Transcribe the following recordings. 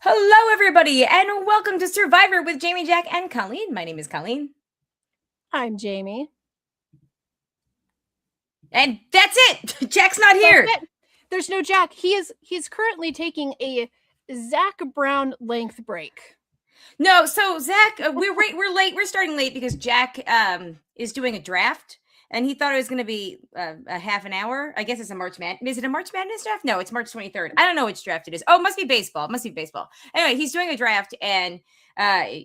Hello, everybody, and welcome to Survivor with Jamie, Jack, and Colleen. My name is Colleen. I'm Jamie. And that's it. Jack's not here. There's no Jack. He's currently taking a Zach Brown length break. No, so Zach, we're late. We're starting late because Jack is doing a draft, and he thought it was going to be a half an hour. I guess it's a March Madness. Is it a March Madness draft? No, it's March 23rd. I don't know which draft it is. Oh, it must be baseball. Anyway, he's doing a draft, and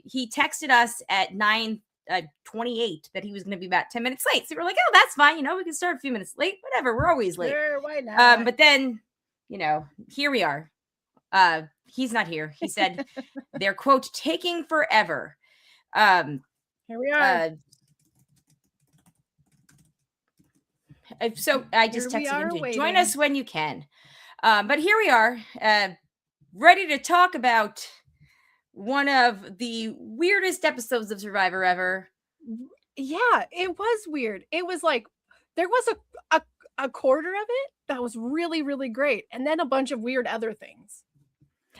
he texted us at 9:28 that he was going to be about 10 minutes late. So we're like, oh, that's fine. We can start a few minutes late. Whatever. We're always late. Sure, why not? But then, here we are. He's not here. He said they're, quote, taking forever. Here we are. So I just texted him to join us when you can. But here we are, ready to talk about one of the weirdest episodes of Survivor ever. Yeah, it was weird. It was like there was a quarter of it that was really, really great. And then a bunch of weird other things.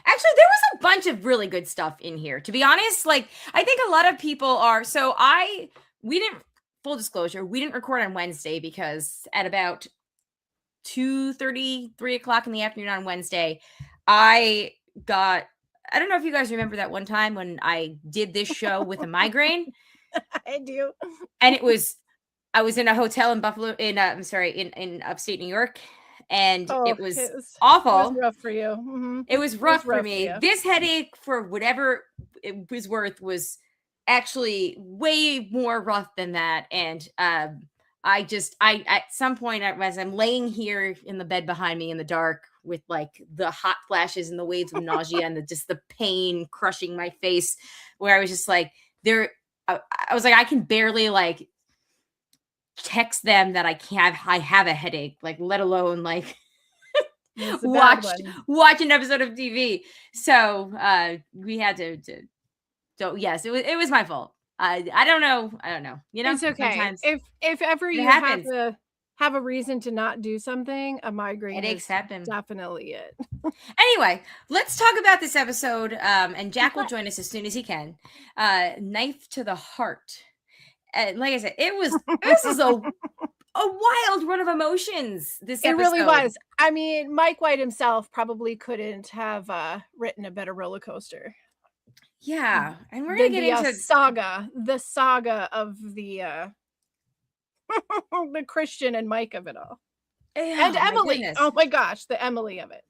Actually, there was a bunch of really good stuff in here. To be honest, I think a lot of people are. So we didn't. Full disclosure, we didn't record on Wednesday because at about 2:30, 3 o'clock in the afternoon on Wednesday, I don't know if you guys remember that one time when I did this show with a migraine. I do. And I was in a hotel in Buffalo, in upstate New York. And it was awful. It was rough for you. Mm-hmm. It was rough for me. This headache, for whatever it was worth, was actually way more rough than that. And I at some point, as I'm laying here in the bed behind me in the dark with the hot flashes and the waves of nausea and the pain crushing my face, where I was just I was like, I can barely text them that I have a headache, let alone watch an episode of TV. So we had to. So yes, it was my fault. I don't know. It's okay. If ever you have to have a reason to not do something, a migraine is definitely it. Anyway, let's talk about this episode. And Jack will join us as soon as he can. Knife to the heart. Like I said, this is a wild run of emotions. This episode. It really was. I mean, Mike White himself probably couldn't have written a better roller coaster. Yeah, and we're gonna get into the saga of the the Christian and Mike of it all, and Emily. Oh my gosh, the Emily of it.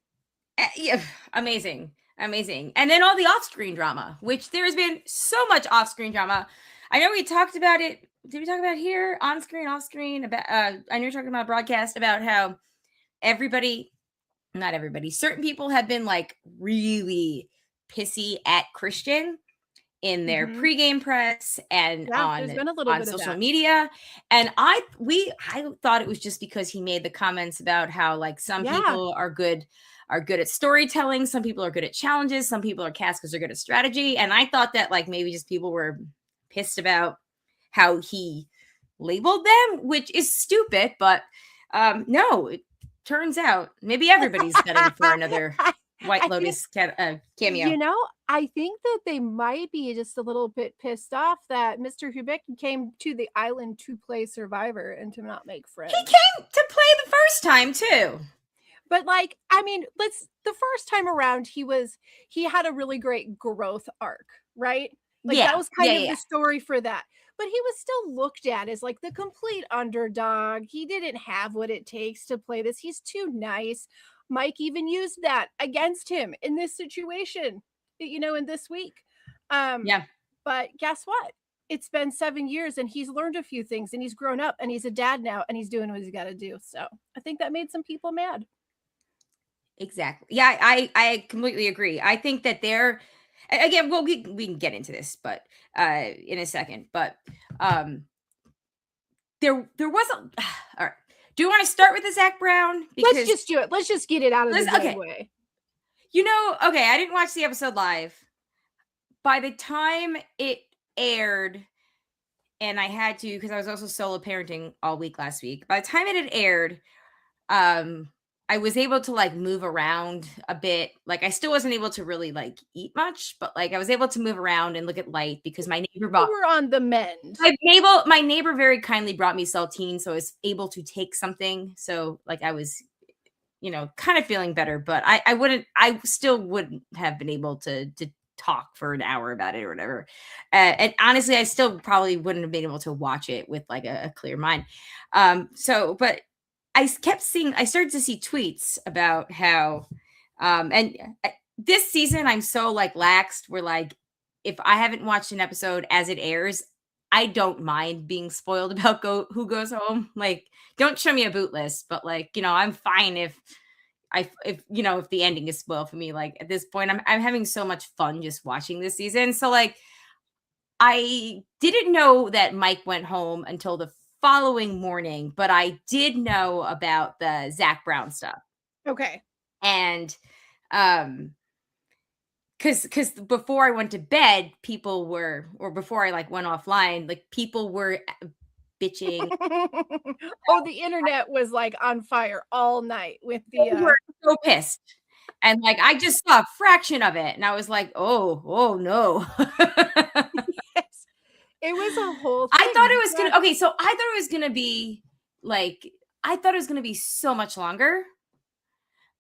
Yeah, amazing. And then all the off-screen drama, which there has been so much off-screen drama. I know we talked about it. Did we talk about it here, on screen, off screen? About I know you're talking about broadcast about how not everybody, certain people have been really pissy at Christian in their pregame press and on social media. And I thought it was just because he made the comments about how some people are good at storytelling, some people are good at challenges, some people are casters are good at strategy. And I thought that maybe just people were pissed about how he labeled them, which is stupid, but no, it turns out maybe everybody's betting for another White Lotus cameo. I think that they might be just a little bit pissed off that Mr. Hubicki came to the island to play Survivor and to not make friends. He came to play the first time too. But the first time around, he had a really great growth arc, right? That was kind of the story for that. But he was still looked at as the complete underdog. He didn't have what it takes to play this. He's too nice. Mike even used that against him in this situation, in this week. But guess what? It's been 7 years and he's learned a few things and he's grown up and he's a dad now and he's doing what he's got to do. So I think that made some people mad. Exactly. Yeah, I completely agree. I think that they're, again, well, we can get into this, but in a second, but there was a, all right. Do you want to start with the Zach Brown? Because let's just do it. Let's just get it out of the way. I didn't watch the episode live. By the time it aired, and I had to, because I was also solo parenting all week last week. By the time it had aired, I was able to like move around a bit. Like I still wasn't able to really like eat much, but like I was able to move around and look at light because my neighbor brought. You were on the mend. My neighbor very kindly brought me saltine, so I was able to take something. So like I was, kind of feeling better, but I still wouldn't have been able to talk for an hour about it or whatever. And honestly, I still probably wouldn't have been able to watch it with like a clear mind. But I started to see tweets about how, and this season I'm so like laxed where like, if I haven't watched an episode as it airs, I don't mind being spoiled about who goes home. Like, don't show me a boot list, but like, I'm fine if the ending is spoiled for me. Like at this point, I'm having so much fun just watching this season. So like, I didn't know that Mike went home until the following morning, but I did know about the Zach Brown stuff. Okay. And because before I went to bed, before I like went offline, like people were bitching. The internet was like on fire all night with they were so pissed. And like I just saw a fraction of it and I was like, oh no. Yes. It was a whole thing. I thought it was gonna be like, I thought it was gonna be so much longer.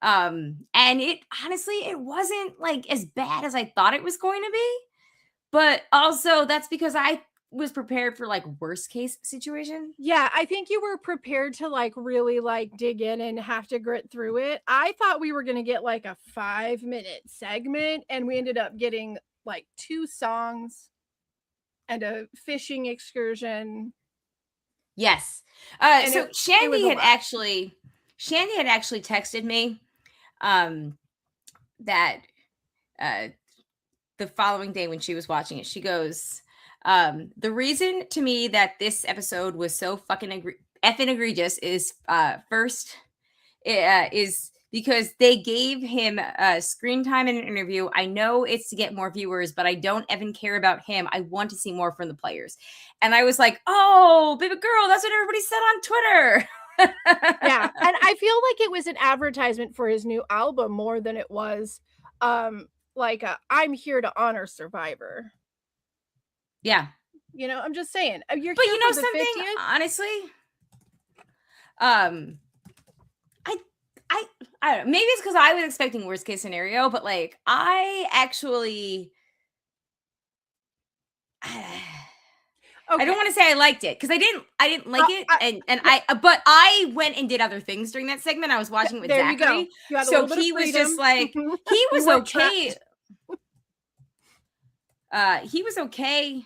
And it honestly, it wasn't like as bad as I thought it was going to be. But also that's because I was prepared for like worst case situation. Yeah, I think you were prepared to like really like dig in and have to grit through it. I thought we were gonna get like a 5-minute segment, and we ended up getting like 2 songs and a fishing excursion. Yes. So Shandy had actually texted me that the following day when she was watching it, she goes, the reason to me that this episode was so fucking effing egregious is is because they gave him screen time in an interview. I know it's to get more viewers, but I don't even care about him. I want to see more from the players. And I was like, oh, baby girl, that's what everybody said on Twitter. Yeah. And I feel like it was an advertisement for his new album more than it was like I'm here to honor Survivor. Yeah. I'm just saying. You're but here for the something, 50th? Honestly, I don't know. Maybe it's because I was expecting worst case scenario, but like I actually I don't want to say I liked it because I didn't like it, but I went and did other things during that segment. I was watching with Zachary, so he was just like he was okay. He was okay.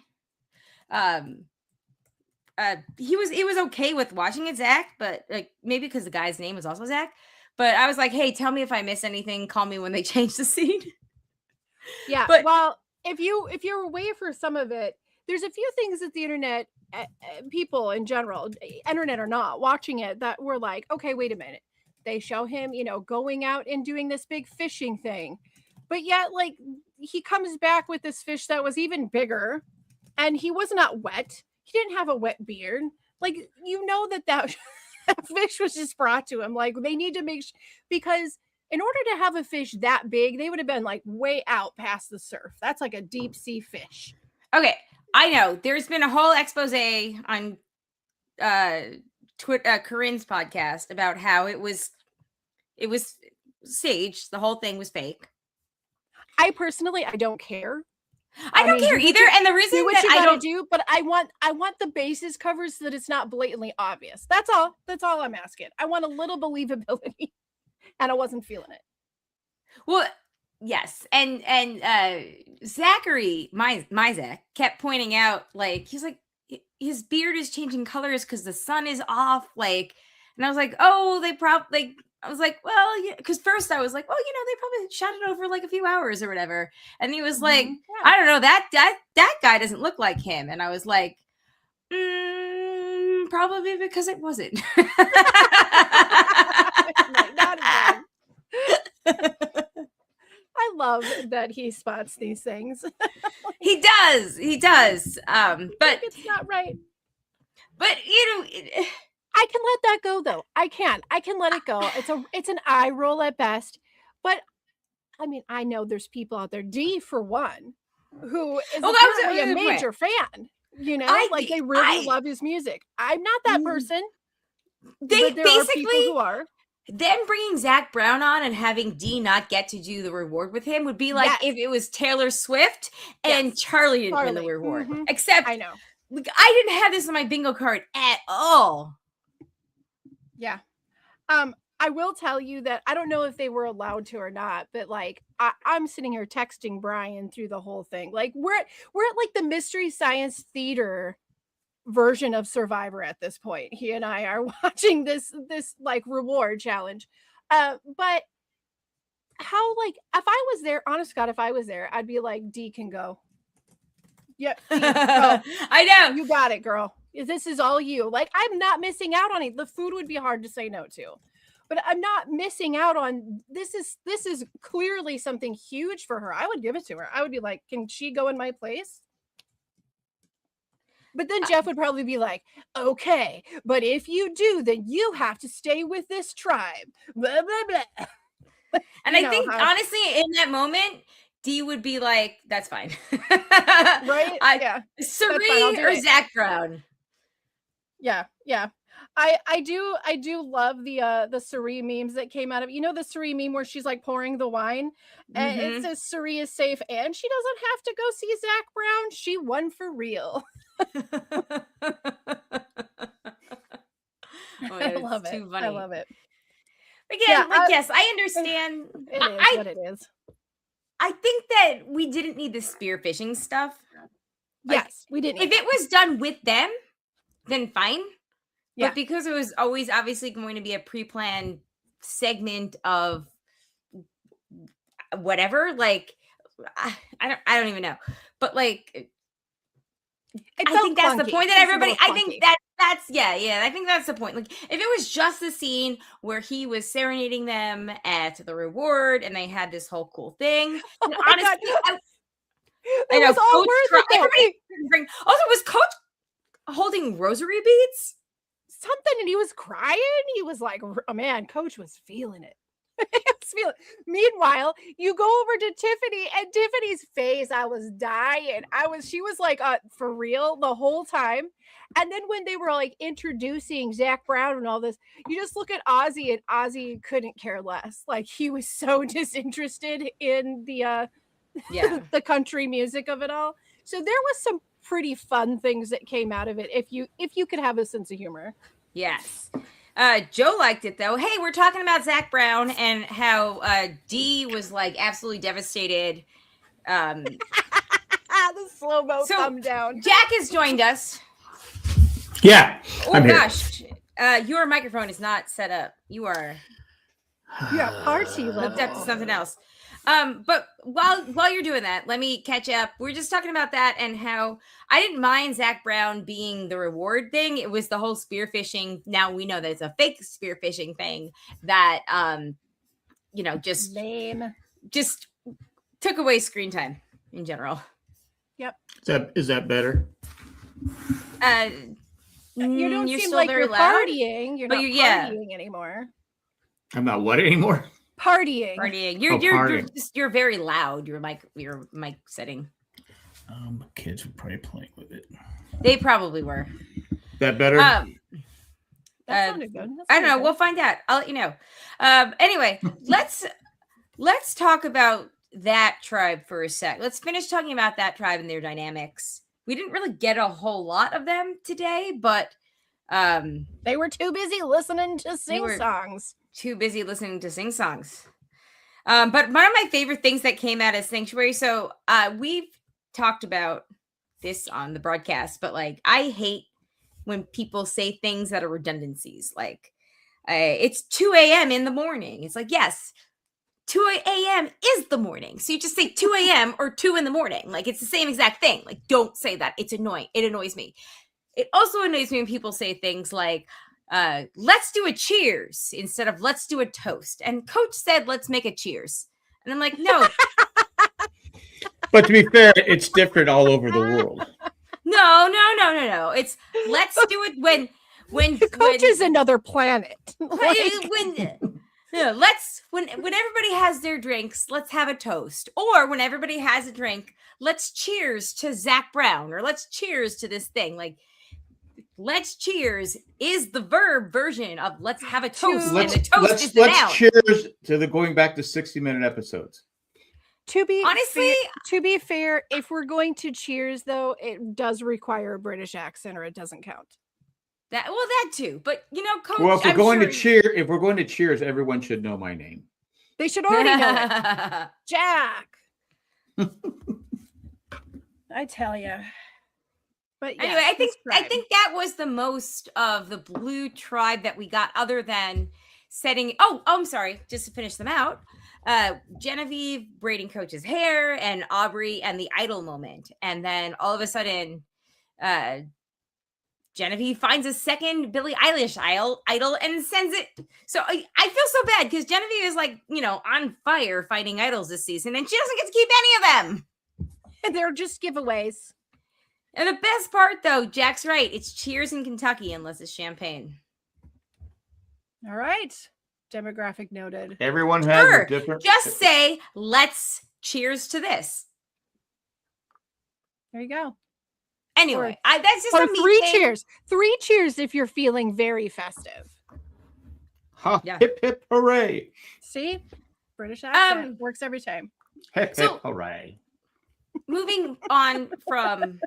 He was okay with watching it, Zach, but like maybe because the guy's name was also Zach. But I was like, hey, tell me if I miss anything. Call me when they change the scene. Yeah, but well, if you're away for some of it, there's a few things that the internet, people in general, internet or not, watching it that were like, okay, wait a minute. They show him, going out and doing this big fishing thing. But yet, like, he comes back with this fish that was even bigger, and he was not wet. He didn't have a wet beard. Like, that fish was just brought to him. Like, they need to make because in order to have a fish that big, they would have been like way out past the surf. That's like a deep sea fish. Okay, I know. There's been a whole expose on Corinne's podcast about how it was staged. The whole thing was fake. I don't care. I don't care either. And the reason that I don't do, but I want the bases covered so that it's not blatantly obvious. That's all I'm asking. I want a little believability, and I wasn't feeling it. Well, yes. And Zachary, my Zach, kept pointing out, like, he's like, his beard is changing colors because the sun is off. Like, and I was like, oh, they probably, like, I was like, well, yeah, because first I was like, well, they probably shot it over like a few hours or whatever. And he was like, I don't know, that guy doesn't look like him. And I was like, Probably because it wasn't. Not again. I love that he spots these things. He does. But it's not right. But I can let that go though. I can let it go. It's an eye roll at best. But I mean, I know there's people out there, D for one, who is apparently a major fan. You know, they really love his music. I'm not that person. There basically are people who are. Then bringing Zach Brown on and having D not get to do the reward with him would be like if it was Taylor Swift and Charlie didn't win the reward. Mm-hmm. Except I know. I didn't have this on my bingo card at all. Yeah. I will tell you that I don't know if they were allowed to or not, but like I'm sitting here texting Brian through the whole thing. Like we're at like the Mystery Science Theater version of Survivor at this point. He and I are watching this like reward challenge. But how, like, if I was there, honest God, if I was there, I'd be like, D can go. Yep. Yeah, I know. You got it, girl. This is all you. Like, I'm not missing out on it. The food would be hard to say no to. But I'm not missing out on this is clearly something huge for her. I would give it to her. I would be like, can she go in my place? But then Jeff would probably be like, okay, but if you do, then you have to stay with this tribe. Blah, blah, blah. And I think, honestly, in that moment, D would be like, that's fine. Right? Yeah. Sari or Zach Brown. Yeah. Yeah. I do love the Sari memes that came out of, the Sari meme where she's like pouring the wine and it says Sari is safe and she doesn't have to go see Zach Brown. She won for real. I love it. Too funny. I love it. Again, yes, I understand. It is what it is. I think that we didn't need the spearfishing stuff. Yes, we didn't. If it was done with them, then fine. Yeah. But because it was always obviously going to be a pre-planned segment of whatever, like I don't even know. But like I think that's the point that everybody I think that's I think that's the point. Like if it was just the scene where he was serenading them at the reward and they had this whole cool thing, and honestly, I know everybody also was Coach holding rosary beads. Something, and he was crying. He was like, oh man, Coach was feeling it. Meanwhile, you go over to Tiffany, and Tiffany's face, I was dying. She was like, for real the whole time. And then when they were like introducing Zach Brown and all this, you just look at Ozzy, and Ozzy couldn't care less. Like he was so disinterested in the the country music of it all. So there was some pretty fun things that came out of it if you could have a sense of humor. Yes. Joe liked it though. Hey, we're talking about Zach Brown and how D was like absolutely devastated. The slow-mo thumb down. Jack has joined us. Yeah. Oh gosh. Your microphone is not set up. You are party hooked up to something else. But while you're doing that, let me catch up. We're just talking about that and how I didn't mind Zach Brown being the reward thing. It was the whole spearfishing. Now we know that it's a fake spearfishing thing that, just lame, just took away screen time in general. Yep. Is that better? You don't seem like you're partying. You're not partying anymore. I'm not what anymore? Partying. You're very loud. Your mic setting. Kids were probably playing with it. They probably were. That better? That sounded good. I don't know. We'll find out. I'll let you know. Anyway, let's talk about that tribe for a sec. Let's finish talking about that tribe and their dynamics. We didn't really get a whole lot of them today, but they were too busy listening to songs. But one of my favorite things that came out of Sanctuary, so we've talked about this on the broadcast, but like I hate when people say things that are redundancies. Like it's 2 a.m. in the morning. It's like, yes, 2 a.m. is the morning. So you just say 2 a.m. or 2 in the morning. Like it's the same exact thing. Like don't say that. It's annoying. It annoys me. it also annoys me when people say things like, let's do a cheers instead of let's do a toast. And coach said, let's make a cheers. And I'm like, no. But to be fair, it's different all over the world. No. It's let's do it when coach is another planet. When everybody has their drinks, let's have a toast. Or when everybody has a drink, let's cheers to Zach Brown, or let's cheers to this thing. Like, let's cheers is the verb version of let's have a toast, and the toast is the noun. Let's cheers to the going back to 60-minute episodes. To be fair, if we're going to cheers, though, it does require a British accent, or it doesn't count. That too, but coach. Well, if we're going to cheers, everyone should know my name. They should already know it. Jack. I tell you. But anyway, I think that was the most of the blue tribe that we got, other than setting. Oh, I'm sorry. Just to finish them out, Genevieve braiding Coach's hair, and Aubrey and the idol moment, and then all of a sudden, Genevieve finds a second Billie Eilish idol and sends it. So I feel so bad because Genevieve is like, on fire fighting idols this season, and she doesn't get to keep any of them. And they're just giveaways. And the best part, though, Jack's right. It's cheers in Kentucky unless it's champagne. All right. Demographic noted. Everyone has a different. Just say, let's cheers to this. There you go. Anyway, that's just a three cheers. 3 cheers if you're feeling very festive. Ha, yeah. Hip, hip, hooray. See? British accent works every time. Hip, hip, hooray. Moving on from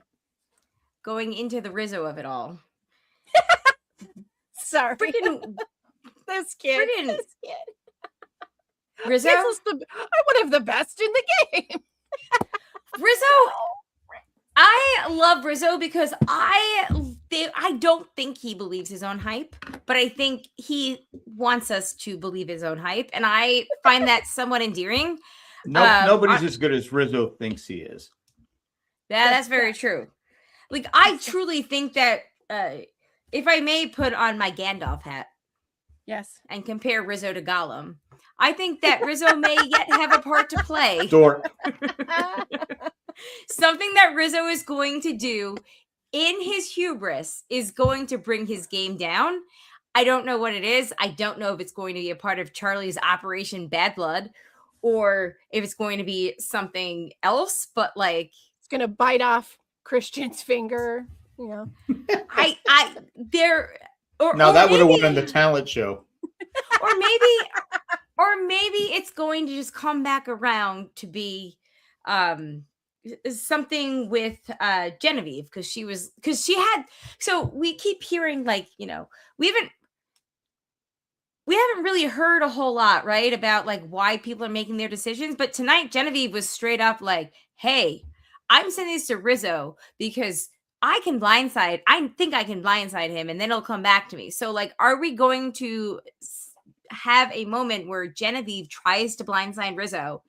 going into the Rizzo of it all. Sorry. This kid. Rizzo? I would have the best in the game. Rizzo. I love Rizzo because I don't think he believes his own hype, but I think he wants us to believe his own hype, and I find that somewhat endearing. Nobody's as good as Rizzo thinks he is. Yeah, that's very true. Like, I truly think that if I may put on my Gandalf hat, yes, and compare Rizzo to Gollum, I think that Rizzo may yet have a part to play. Dork. Something that Rizzo is going to do in his hubris is going to bring his game down. I don't know what it is. I don't know if it's going to be a part of Charlie's Operation Bad Blood, or if it's going to be something else, but like, it's going to bite off Christian's finger, That would have won on the talent show. Or maybe it's going to just come back around to be something with Genevieve, because we keep hearing, like, we haven't really heard a whole lot, right, about like why people are making their decisions. But tonight Genevieve was straight up like, hey, I'm sending this to Rizzo because I think I can blindside him, and then he'll come back to me. So, like, are we going to have a moment where Genevieve tries to blindside Rizzo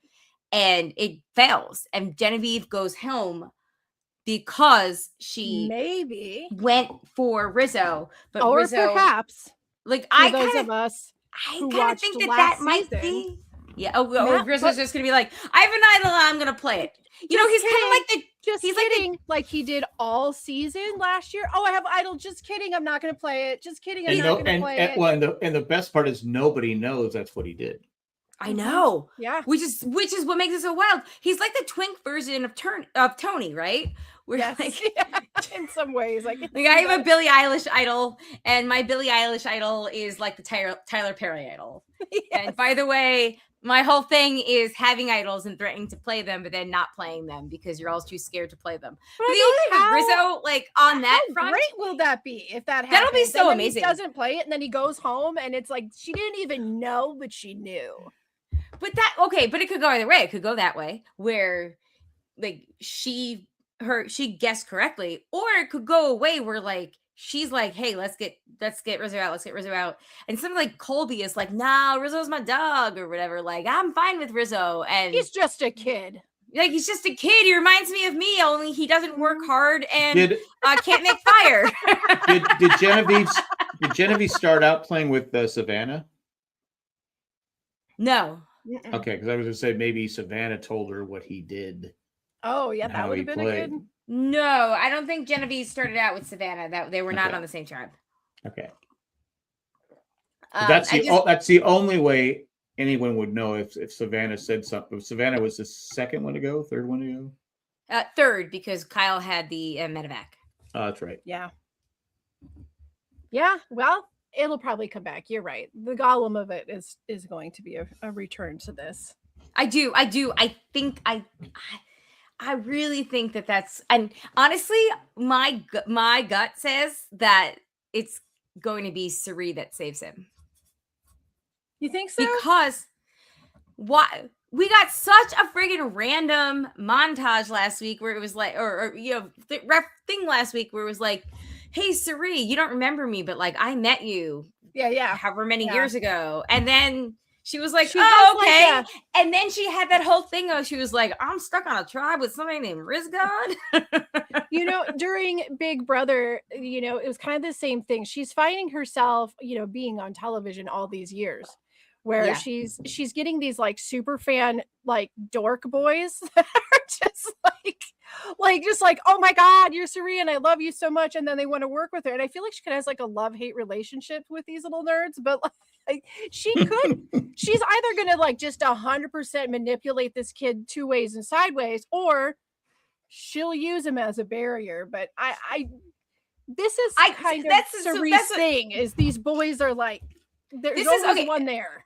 and it fails, and Genevieve goes home because she maybe went for Rizzo, but or Rizzo, perhaps, like, I kind of think that might be. Yeah. Rizzo's just gonna be like, I have an idol, I'm gonna play it. He's kind of like he's kidding, like he did all season last year. Oh, I have idol. Just kidding. I'm not going to play it. Just kidding. I'm not going to play it. Well, and the best part is nobody knows that's what he did. I know. Yeah. Which is what makes it so wild. He's like the twink version of Tony, right? Yes. In some ways, like I have a Billie Eilish idol, and my Billie Eilish idol is like the Tyler Perry idol. Yes. And by the way, my whole thing is having idols and threatening to play them, but then not playing them because you're all too scared to play them. But Rizzo, like, on that front, great will that be if that happens? That'll be so amazing. He doesn't play it, and then he goes home, and it's like she didn't even know, but she knew. But it could go either way. It could go that way, where like she guessed correctly, or it could go away where like she's like, hey, let's get Rizzo out. Let's get Rizzo out. And something like Colby is like, nah, Rizzo's my dog or whatever. Like, I'm fine with Rizzo. And he's just a kid. Like, he's just a kid. He reminds me of me, only he doesn't work hard and can't make fire. Did Genevieve start out playing with Savannah? No. Okay, because I was going to say maybe Savannah told her what he did. Oh, yeah, that would have been a good... No, I don't think Genevieve started out with Savannah. That they were not on the same tribe. Okay. That's the only way anyone would know if Savannah said something. Savannah was the second one to go, third one to go? Third, because Kyle had the medevac. Oh, that's right. Yeah. Yeah, well, it'll probably come back. You're right. The Gollum of it is going to be a return to this. I do. I really think that's, and honestly, my gut says that it's going to be Suri that saves him. You think so? Because why we got such a friggin' random montage last week where it was like, or thing last week where it was like, hey Suri, you don't remember me, but like I met you, however many years ago, and then she was like, oh, okay. And then she had that whole thing of, she was like, I'm stuck on a tribe with somebody named Rizgod. During Big Brother, it was kind of the same thing. She's finding herself, being on television all these years, where she's getting these like super fan, like dork boys that are just like, oh my God, you're Suri and I love you so much. And then they want to work with her. And I feel like she kind of has like a love-hate relationship with these little nerds, but she's either going to like just 100% manipulate this kid two ways and sideways, or she'll use him as a barrier. But this is kind of Suri's thing, is these boys are like, there's always one there.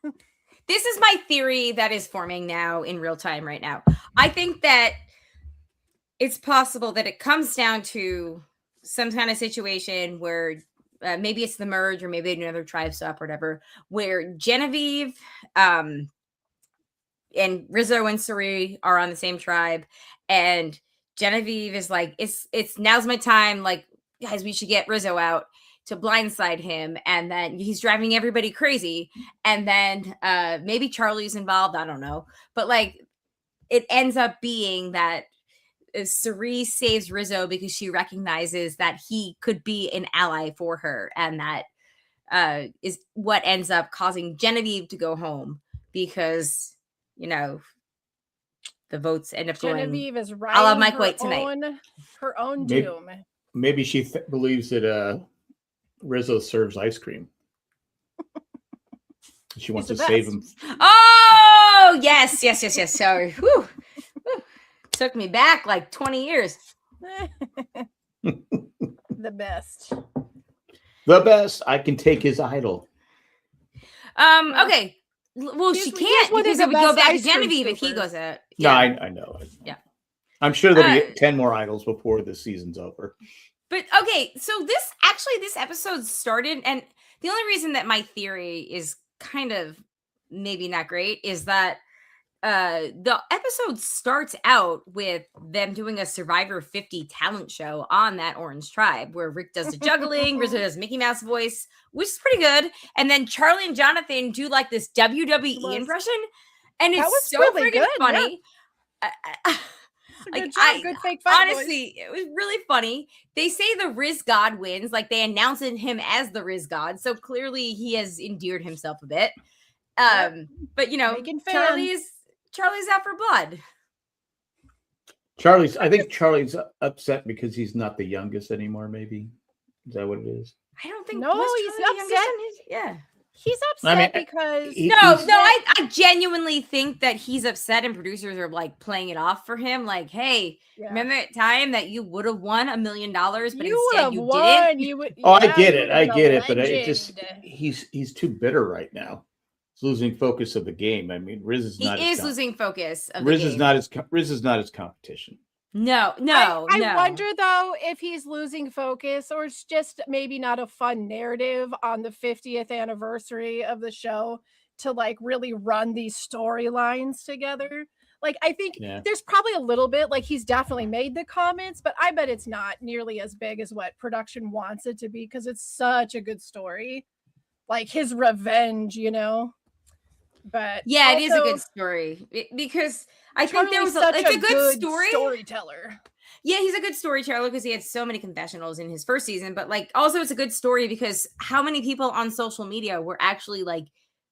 This is my theory that is forming now in real time right now. I think that it's possible that it comes down to some kind of situation where maybe it's the merge, or maybe another tribe swap or whatever, where Genevieve and Rizzo and Suri are on the same tribe, and Genevieve is like, it's now's my time, like, guys, we should get Rizzo out to blindside him, and then he's driving everybody crazy, and then maybe Charlie's involved, I don't know, but like it ends up being that Suri saves Rizzo because she recognizes that he could be an ally for her, and that is what ends up causing Genevieve to go home, because the votes end up going. Genevieve is riding her own doom. Maybe she believes that Rizzo serves ice cream. She wants to save him. Oh, yes. Sorry. Whew. Took me back like 20 years. The best. I can take his idol. Okay. Well, she can't, because it would go back to Genevieve if he goes out. Yeah. No, I know. Yeah. I'm sure there'll be 10 more idols before the season's over. But okay, so this episode started, and the only reason that my theory is kind of maybe not great is that the episode starts out with them doing a Survivor 50 talent show on that orange tribe, where Rick does the juggling, Rizzo does Mickey Mouse voice, which is pretty good, and then Charlie and Jonathan do like this WWE impression, and it's so really freaking funny. Yeah. Good job, good fake fight, honestly, boys. It was really funny. They say the Riz God wins, like they announced him as the Riz God, so clearly he has endeared himself a bit. But Charlie's out for blood. I think Charlie's upset because he's not the youngest anymore. Maybe is that what it is? I don't think. No, he's upset. He's upset because I genuinely think that he's upset, and producers are like playing it off for him. Like, hey, remember that time that you would have won $1 million, but instead you didn't? I get it, but it just he's too bitter right now. He's losing focus of the game. I mean, Riz is not. He is losing focus of Riz the game. Riz is not his competition. No. I wonder though if he's losing focus, or it's just maybe not a fun narrative on the 50th anniversary of the show to like really run these storylines together. Like, I think there's probably a little bit, like he's definitely made the comments, but I bet it's not nearly as big as what production wants it to be, because it's such a good story. Like his revenge, But yeah, it is a good story because I think there was it's a good storyteller. Yeah, he's a good storyteller because he had so many confessionals in his first season, but like also it's a good story because how many people on social media were actually like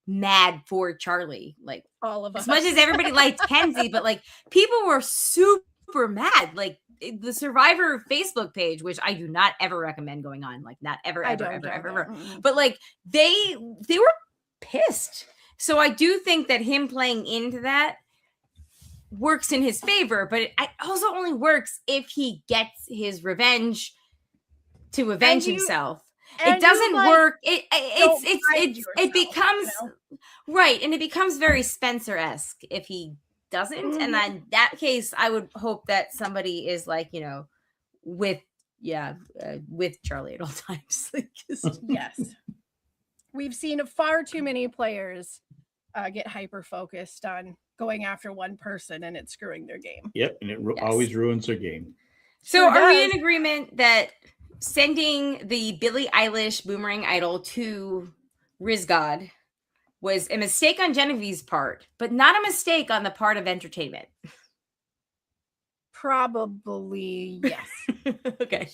mad for Charlie? Like all of us. As much as everybody liked Kenzie, but like people were super mad. Like the Survivor Facebook page, which I do not ever recommend going on, like not ever. But like they were pissed. So I do think that him playing into that works in his favor, but it also only works if he gets his revenge to avenge himself. It doesn't work. It becomes right, and it becomes very Spencer-esque if he doesn't. And then in that case, I would hope that somebody is like, with Charlie at all times. Yes, we've seen far too many players get hyper focused on going after one person and it's screwing their game. Yep, and it always ruins their game. So are we in agreement that sending the Billie Eilish Boomerang Idol to Rizgod was a mistake on Genevieve's part, but not a mistake on the part of entertainment? Probably, yes. Okay.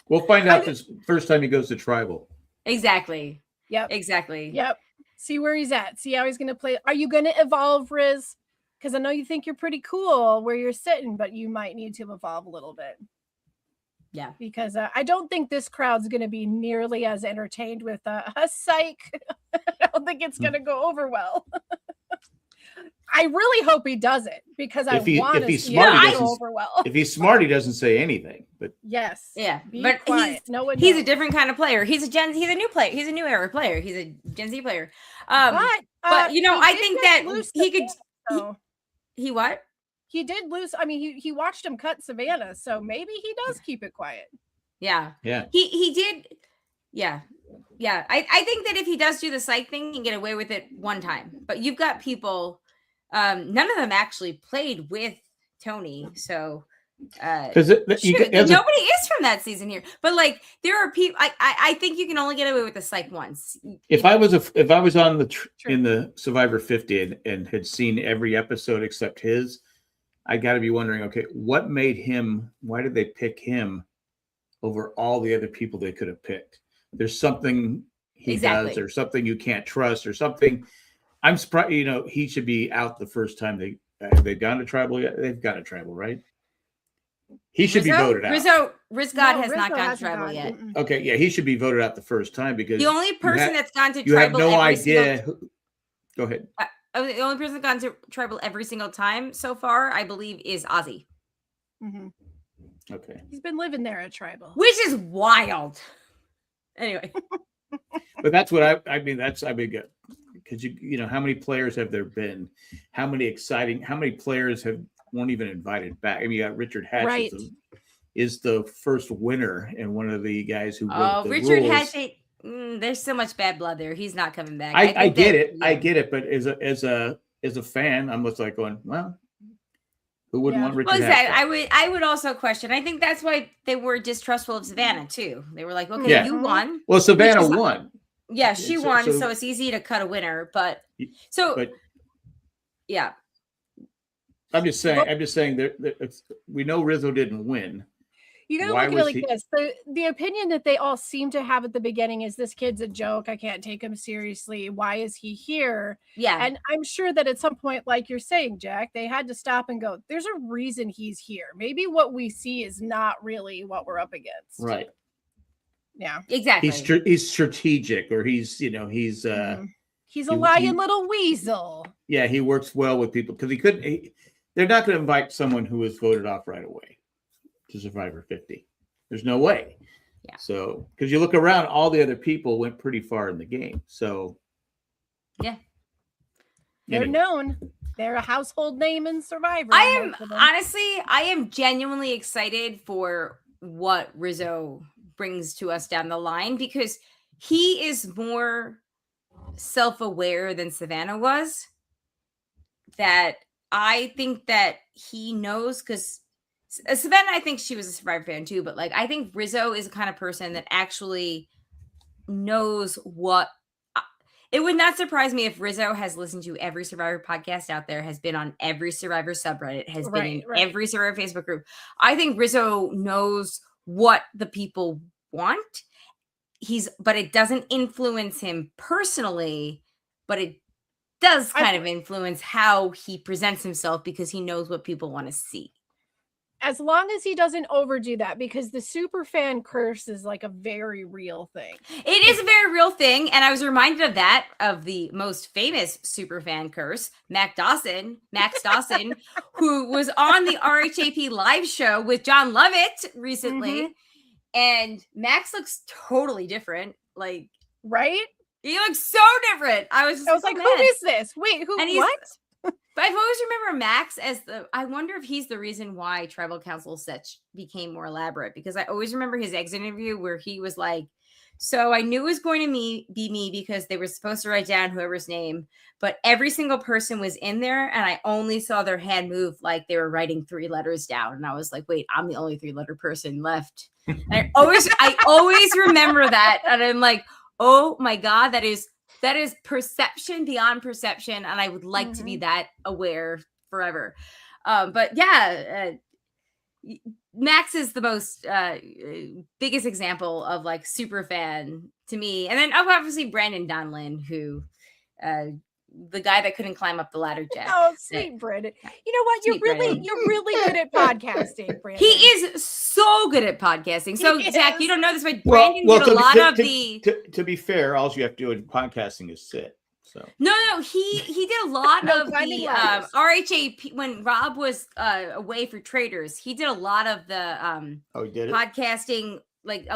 We'll find out this first time he goes to Tribal. Exactly. Yep. Exactly. Yep. See where he's at. See how he's going to play. Are you going to evolve, Riz? Because I know you think you're pretty cool where you're sitting, but you might need to evolve a little bit. Yeah. Because I don't think this crowd's going to be nearly as entertained with a psych. I don't think it's going to go over well. I really hope he does it because I want to see it go over well. If he's smart, he doesn't say anything. But yes, yeah, but quiet. He's a different kind of player. He's a new player. He's a new era player. He's a Gen Z player. But I think that he could. He what? He did lose. I mean, he watched him cut Savannah, so maybe he does keep it quiet. Yeah. He did. Yeah. I think that if he does do the psych thing, he can get away with it one time. But you've got people. None of them actually played with Tony, so nobody is from that season here. But like, there are people. I think you can only get away with the psych once. If I was on in the Survivor 50 and had seen every episode except his, I got to be wondering, okay, what made him? Why did they pick him over all the other people they could have picked? There's something he does, or something you can't trust, or something. I'm surprised. He should be out the first time they've gone to Tribal yet. They've gone to Tribal, right? He should be voted out. Rizgod has not gone to Tribal yet. Okay, yeah, he should be voted out the first time because the only person that's gone to Tribal. You have no idea. Go ahead. The only person that's gone to Tribal every single time so far, I believe, is Ozzy. Mm-hmm. Okay. He's been living there at Tribal, which is wild. Anyway, but that's what I mean. Because how many players have there been? How many players weren't even invited back? I mean, you got Richard Hatch is the first winner and one of the guys who wrote the Richard rules. Hatch. There's so much bad blood there. He's not coming back. I get it. I get it. But as a fan, I'm just like going, well, who wouldn't want Richard Hatch? I would also question. I think that's why they were distrustful of Savannah too. They were like, okay, you won. Well, Savannah won. Yeah, she won, so it's easy to cut a winner. But yeah. I'm just saying that we know Rizzo didn't win. You gotta look at it like this. The opinion that they all seem to have at the beginning is this kid's a joke. I can't take him seriously. Why is he here? Yeah. And I'm sure that at some point, like you're saying, Jack, they had to stop and go, there's a reason he's here. Maybe what we see is not really what we're up against. Right. Yeah. Exactly. He's strategic, or he's a lying little weasel. Yeah, he works well with people because they're not going to invite someone who was voted off right away to Survivor 50. There's no way. Yeah. So, because you look around, all the other people went pretty far in the game. So, yeah, they're known. They're a household name in Survivor. I am genuinely excited for what Rizzo brings to us down the line because he is more self-aware than Savannah was. That I think that he knows because Savannah, I think she was a Survivor fan too, but like I think Rizzo is the kind of person that actually knows what It would not surprise me if Rizzo has listened to every Survivor podcast out there, has been on every Survivor subreddit, has been in every Survivor Facebook group. I think Rizzo knows what the people want. But it doesn't influence him personally, but it does kind of influence how he presents himself because he knows what people want to see. As long as he doesn't overdo that, because the super fan curse is like a very real thing. It is a very real thing. And I was reminded of the most famous super fan curse, Max Dawson, who was on the RHAP live show with John Lovett recently. Mm-hmm. And Max looks totally different. Like, right? He looks so different. I was like, who is this? Wait, what? But I've always remember Max as I wonder if he's the reason why Tribal Council sets became more elaborate, because I always remember his exit interview where he was like, so I knew it was going to be me because they were supposed to write down whoever's name, but every single person was in there and I only saw their hand move like they were writing 3 letters down. And I was like, wait, I'm the only 3-letter person left. And I always remember that. And I'm like, oh my God, that is perception beyond perception. And I would like to be that aware forever. But yeah, Max is the most biggest example of like super fan to me. And then obviously Brandon Donlin, who the guy that couldn't climb up the ladder, Jack. Oh, sweet Brandon. You know what? You're really good at podcasting, Brandon. He is so good at podcasting. So Jack, you don't know this, but Brandon did a lot of the. To be fair, all you have to do in podcasting is sit. So no, he did a lot of the RHAP when Rob was away for Traders. He did a lot of the podcasting. Like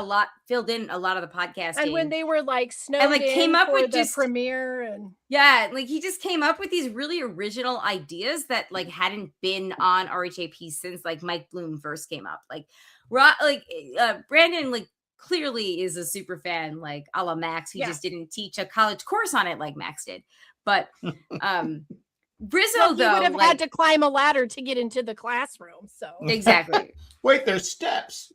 filled in a lot of the podcasting. And when they were like snowed and came up with the premiere and like he just came up with these really original ideas that like hadn't been on RHAP since like Mike Bloom first came up. Like Brandon like clearly is a super fan, like a la Max. He just didn't teach a college course on it like Max did. But Rizzo, though, would have had to climb a ladder to get into the classroom. So exactly. Wait, there's steps.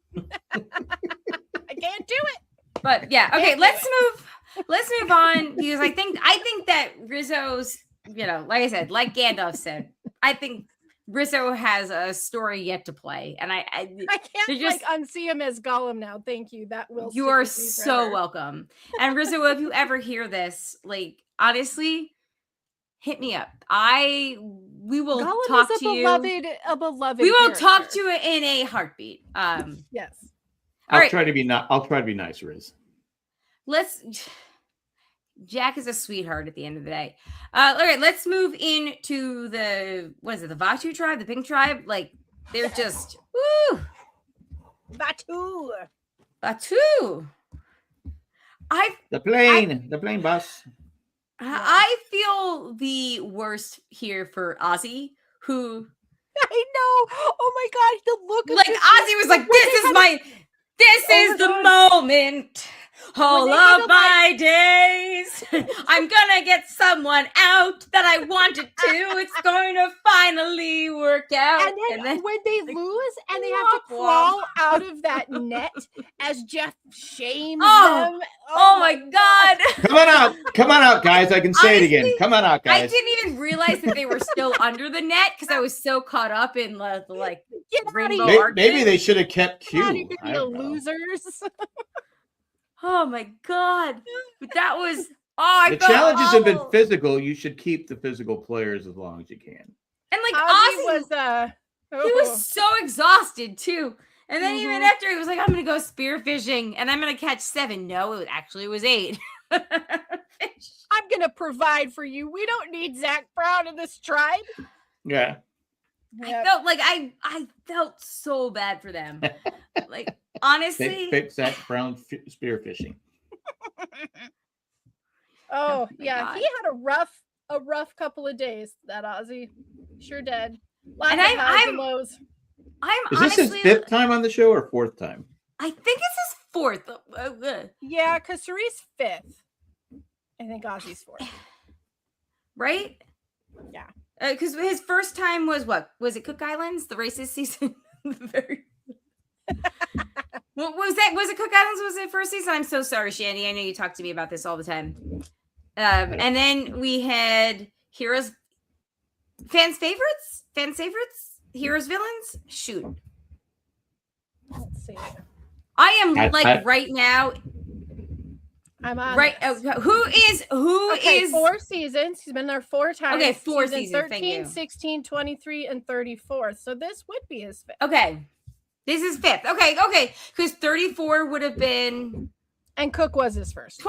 I can't do it. But yeah, okay. Let's move on, because I think that Rizzo's, like I said, like Gandalf said, I think Rizzo has a story yet to play, and I can't just unsee him as Gollum now. Thank you. That will. You are so welcome. And Rizzo, if you ever hear this, like honestly, hit me up. We will Gollum talk is to you. A beloved. We will talk to it in a heartbeat. Yes. I'll try to be nice, Riz. Jack is a sweetheart at the end of the day. All right, let's move into the Vatu tribe, the Pink tribe. Like they're just woo. Vatu. The plane bus. I feel the worst here for Ozzy, who I know. Oh my God, the look of Ozzy was like, this is the moment. All of my days, I'm gonna get someone out that I wanted to. It's going to finally work out. And then when they lose and they have to crawl out of that net as Jeff shames them. Oh my God. Come on out, guys. I can say it again. Come on out, guys. I didn't even realize that they were still under the net because I was so caught up in the rainbow argument. Maybe they should have kept Q. Losers. Oh my God. But that was the challenges have been physical. You should keep the physical players as long as you can. And like Ozzy he was so exhausted too. And then even after he was like, I'm gonna go spearfishing and I'm gonna catch 7. No, it was 8. I'm gonna provide for you. We don't need Zach Brown in this tribe. Yeah. I felt so bad for them. Like honestly, fix Zach Brown spearfishing. Oh yeah, he had a rough couple of days. That Ozzy sure did. And I'm lows. Is this his 5th time on the show or 4th time? I think it's his 4th. Yeah, because Cerie's 5th. I think Ozzy's 4th. Right? Yeah. Because his first time was what? Was it Cook Islands? The racist season? What was that? Was it Cook Islands? Was it first season? I'm so sorry, Shandy. I know you talk to me about this all the time. And then we had heroes, fans favorites, heroes, villains. Shoot. Let's see. I am right now. I'm on right. Who is 4 seasons? He's been there 4 times. Okay, 4 seasons. 13, 16, 23, and 34. So this would be his 5th. Okay, this is 5th. Okay, because 34 would have been. And Cook was his first.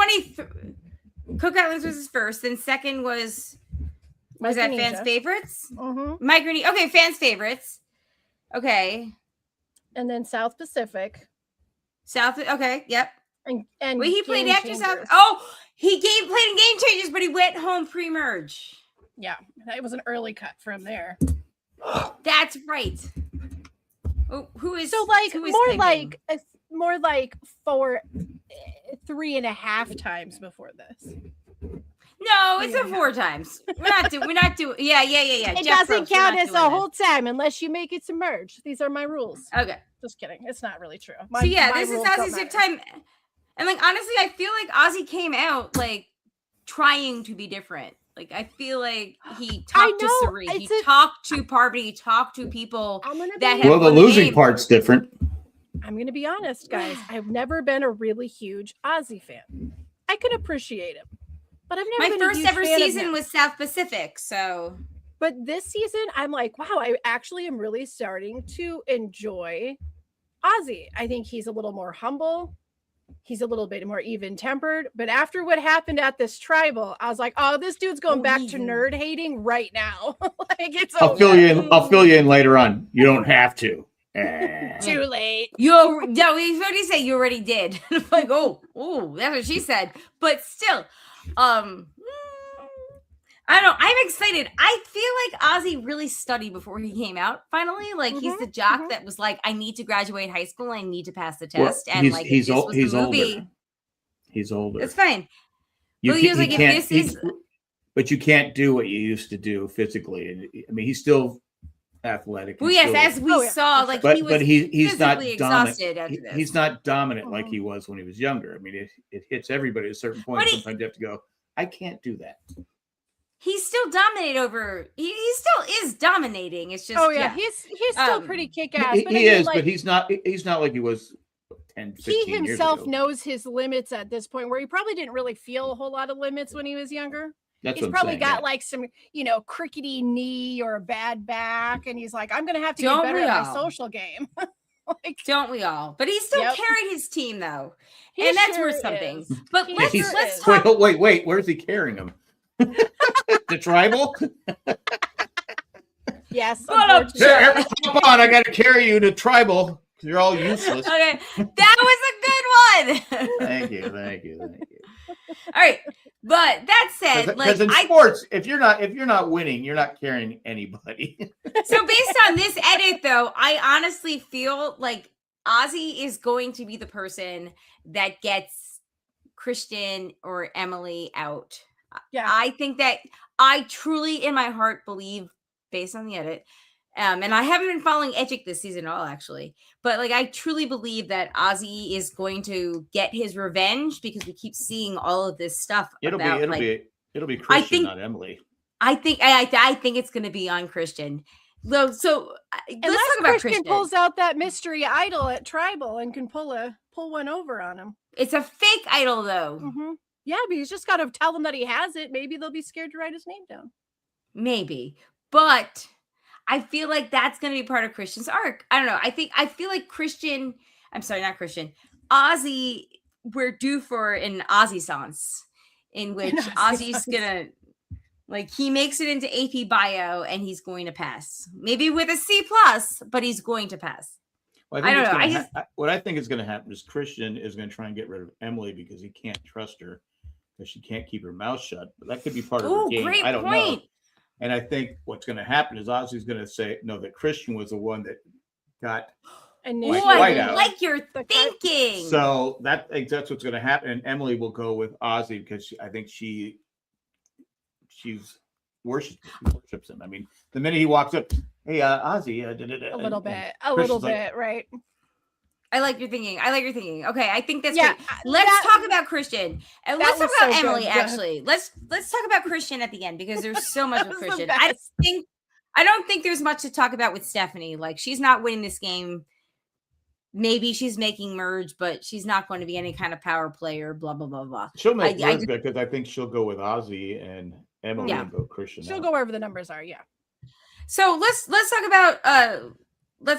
Cook Islands was his first. Then second was that fans favorites? Mm-hmm. Micronesia. Okay, fans favorites. Okay. And then South Pacific. Okay, yep. And wait, he played after South. Oh, he played in Game Changers, but he went home pre-merge. Yeah, it was an early cut from there. That's right. Oh, who is more like 3.5 times before this. No, it's a 4 times. We're not doing. Yeah. It doesn't count as a whole time unless you make it submerge. These are my rules. Okay, just kidding. It's not really true. This is Ozzy's 5th time, and like honestly, I feel like Ozzy came out like trying to be different. Like I feel like he talked to Sari, he talked to Parvati, he talked to people the losing part's different. I'm gonna be honest, guys. I've never been a really huge Ozzy fan. I can appreciate him, but I've never. My first ever season was South Pacific, so. But this season, I'm like, wow, I actually am really starting to enjoy Ozzy. I think he's a little more humble. He's a little bit more even-tempered. But after what happened at this tribal, I was like, oh, this dude's going back to nerd hating right now. I'll fill you in later on. You don't have to. Too late. He's already say you already did. Like, oh, that's what she said. But still, I don't know. I'm excited. I feel like Ozzy really studied before he came out. Finally, like he's the jock that was like, I need to graduate high school. I need to pass the test. And like, he's older. He's older. It's fine. But you can't do what you used to do physically. I mean, he's still athletic. Well, yes, as we saw, like he's not exhausted after this. He's not dominant like he was when he was younger. I mean, it hits everybody at a certain point. Sometimes you have to go, I can't do that. He still dominated over. He still is dominating. It's just he's still pretty kick-ass. He is, but he's not like he was 10, 15 he himself years ago. knows his limits at this point, where he probably didn't really feel a whole lot of limits when he was younger. He's probably got like some, crickety knee or a bad back, and he's like, I'm gonna have to get better at my social game. Don't we all? But he still carried his team though, and that's worth something. But let's talk. Wait, where's he carrying him? The tribal? Yes. Come on, I gotta carry you to tribal. You're all useless. Okay, that was a good one. Thank you. All right, but that said, because in sports, if you're not winning, you're not carrying anybody. So based on this edit, though, I honestly feel like Ozzy is going to be the person that gets Christian or Emily out. Yeah, I think that I truly, in my heart, believe, based on the edit, and I haven't been following Edgic this season at all, actually, but like I truly believe that Ozzy is going to get his revenge because we keep seeing all of this stuff. It'll be Christian, not Emily. I think it's going to be on Christian. Let's talk about Christian. Pulls out that mystery idol at Tribal and can pull one over on him. It's a fake idol, though. Mm-hmm. Yeah, but he's just got to tell them that he has it. Maybe they'll be scared to write his name down. Maybe. But I feel like that's going to be part of Christian's arc. I don't know. I feel like Ozzy, we're due for an Ozzy-sance in which Ozzy's going to, like, he makes it into AP Bio and he's going to pass. Maybe with a C+, but he's going to pass. Well, I don't know. What I think is going to happen is Christian is going to try and get rid of Emily because he can't trust her because she can't keep her mouth shut. But that could be part of the game. I don't know. And I think what's going to happen is Ozzy's going to say, no, that Christian was the one that got White out. Like your thinking. So that's what's going to happen. And Emily will go with Ozzy because I think she's worships him. I mean, the minute he walks up, hey, Ozzy, a little bit, right? I like your thinking. Okay, I think that's great. Let's talk about Christian. And let's talk about Emily, actually. Let's talk about Christian at the end because there's so much with Christian. I don't think there's much to talk about with Stephanie. Like, she's not winning this game. Maybe she's making merge, but she's not going to be any kind of power player, blah, blah, blah, blah. She'll make merge because I think she'll go with Ozzy and Emily and go Christian. She'll go wherever the numbers are, So let's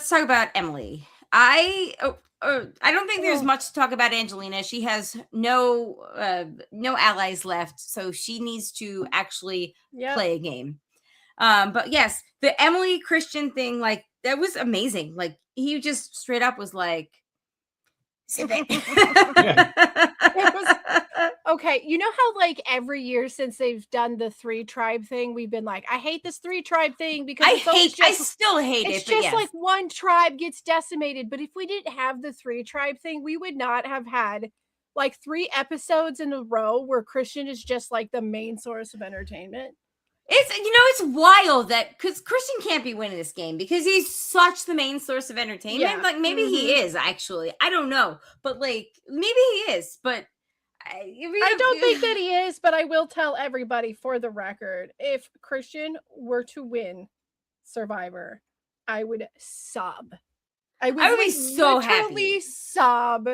talk about Emily. I don't think there's much to talk about Angelina. She has no allies left, so she needs to actually play a game. But yes, the Emily Christian thing, like, that was amazing. Like, he just straight up was like, it was, okay, you know how like every year since they've done the 3 tribe thing, we've been like, I hate this 3 tribe thing because I still hate it. It's just like one tribe gets decimated. But if we didn't have the 3 tribe thing, we would not have had like 3 episodes in a row where Christian is just like the main source of entertainment. It's wild that because Christian can't be winning this game because he's such the main source of entertainment. Yeah. Like, maybe he is actually. I don't know, but like maybe he is. But I don't think that he is. But I will tell everybody for the record: if Christian were to win Survivor, I would sob. I would be so happy. Sob.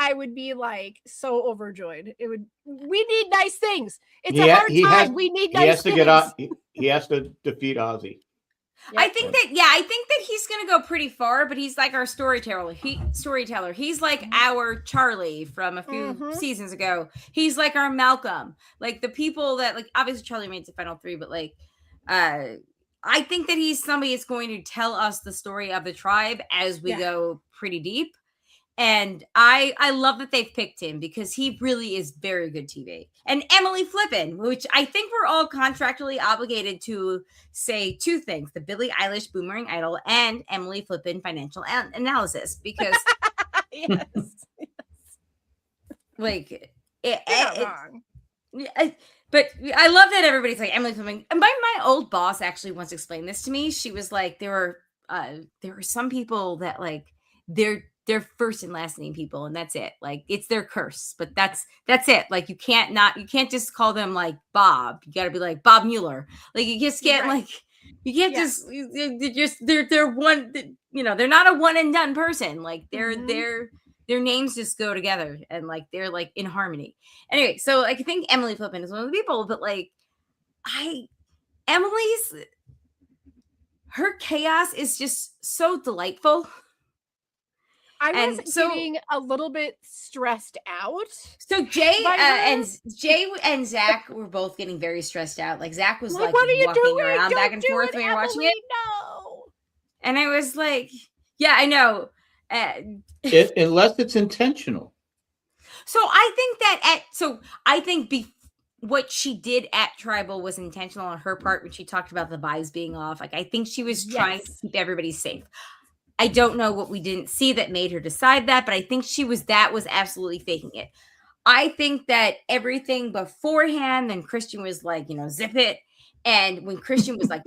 I would be like so overjoyed. We need nice things. It's a hard time. We need nice things. He has to defeat Ozzy. Yep. I think that he's gonna go pretty far, but he's like our storyteller. He's like our Charlie from a few seasons ago. He's like our Malcolm. Like the people that, like, obviously Charlie made the final 3, but like I think that he's somebody that's going to tell us the story of the tribe as we go pretty deep. And I love that they've picked him because he really is very good TV. And Emily Flippin, which I think we're all contractually obligated to say 2 things: the Billie Eilish Boomerang Idol and Emily Flippin Financial Analysis. Because like but I love that everybody's like Emily Flippin. And my old boss actually once explained this to me. She was like, there were some people that like they're first and last name people, and that's it. Like, it's their curse, but that's it. Like, you can't just call them like Bob. You got to be like Bob Mueller. Like, you just can't you can't they're one. They're not a one and done person. Like, their names just go together and like they're like in harmony. Anyway, so like, I think Emily Flippin is one of the people, but like her chaos is just so delightful. I was getting a little bit stressed out. So Jay and Zach were both getting very stressed out. Like, Zach was like walking around back and forth when you're watching it. No. And I was like, yeah, I know. Unless it's intentional. So I think what she did at Tribal was intentional on her part when she talked about the vibes being off. Like, I think she was trying to keep everybody safe. I don't know what we didn't see that made her decide that, but I think that was absolutely faking it. I think that everything beforehand, then Christian was like, zip it. And when Christian was like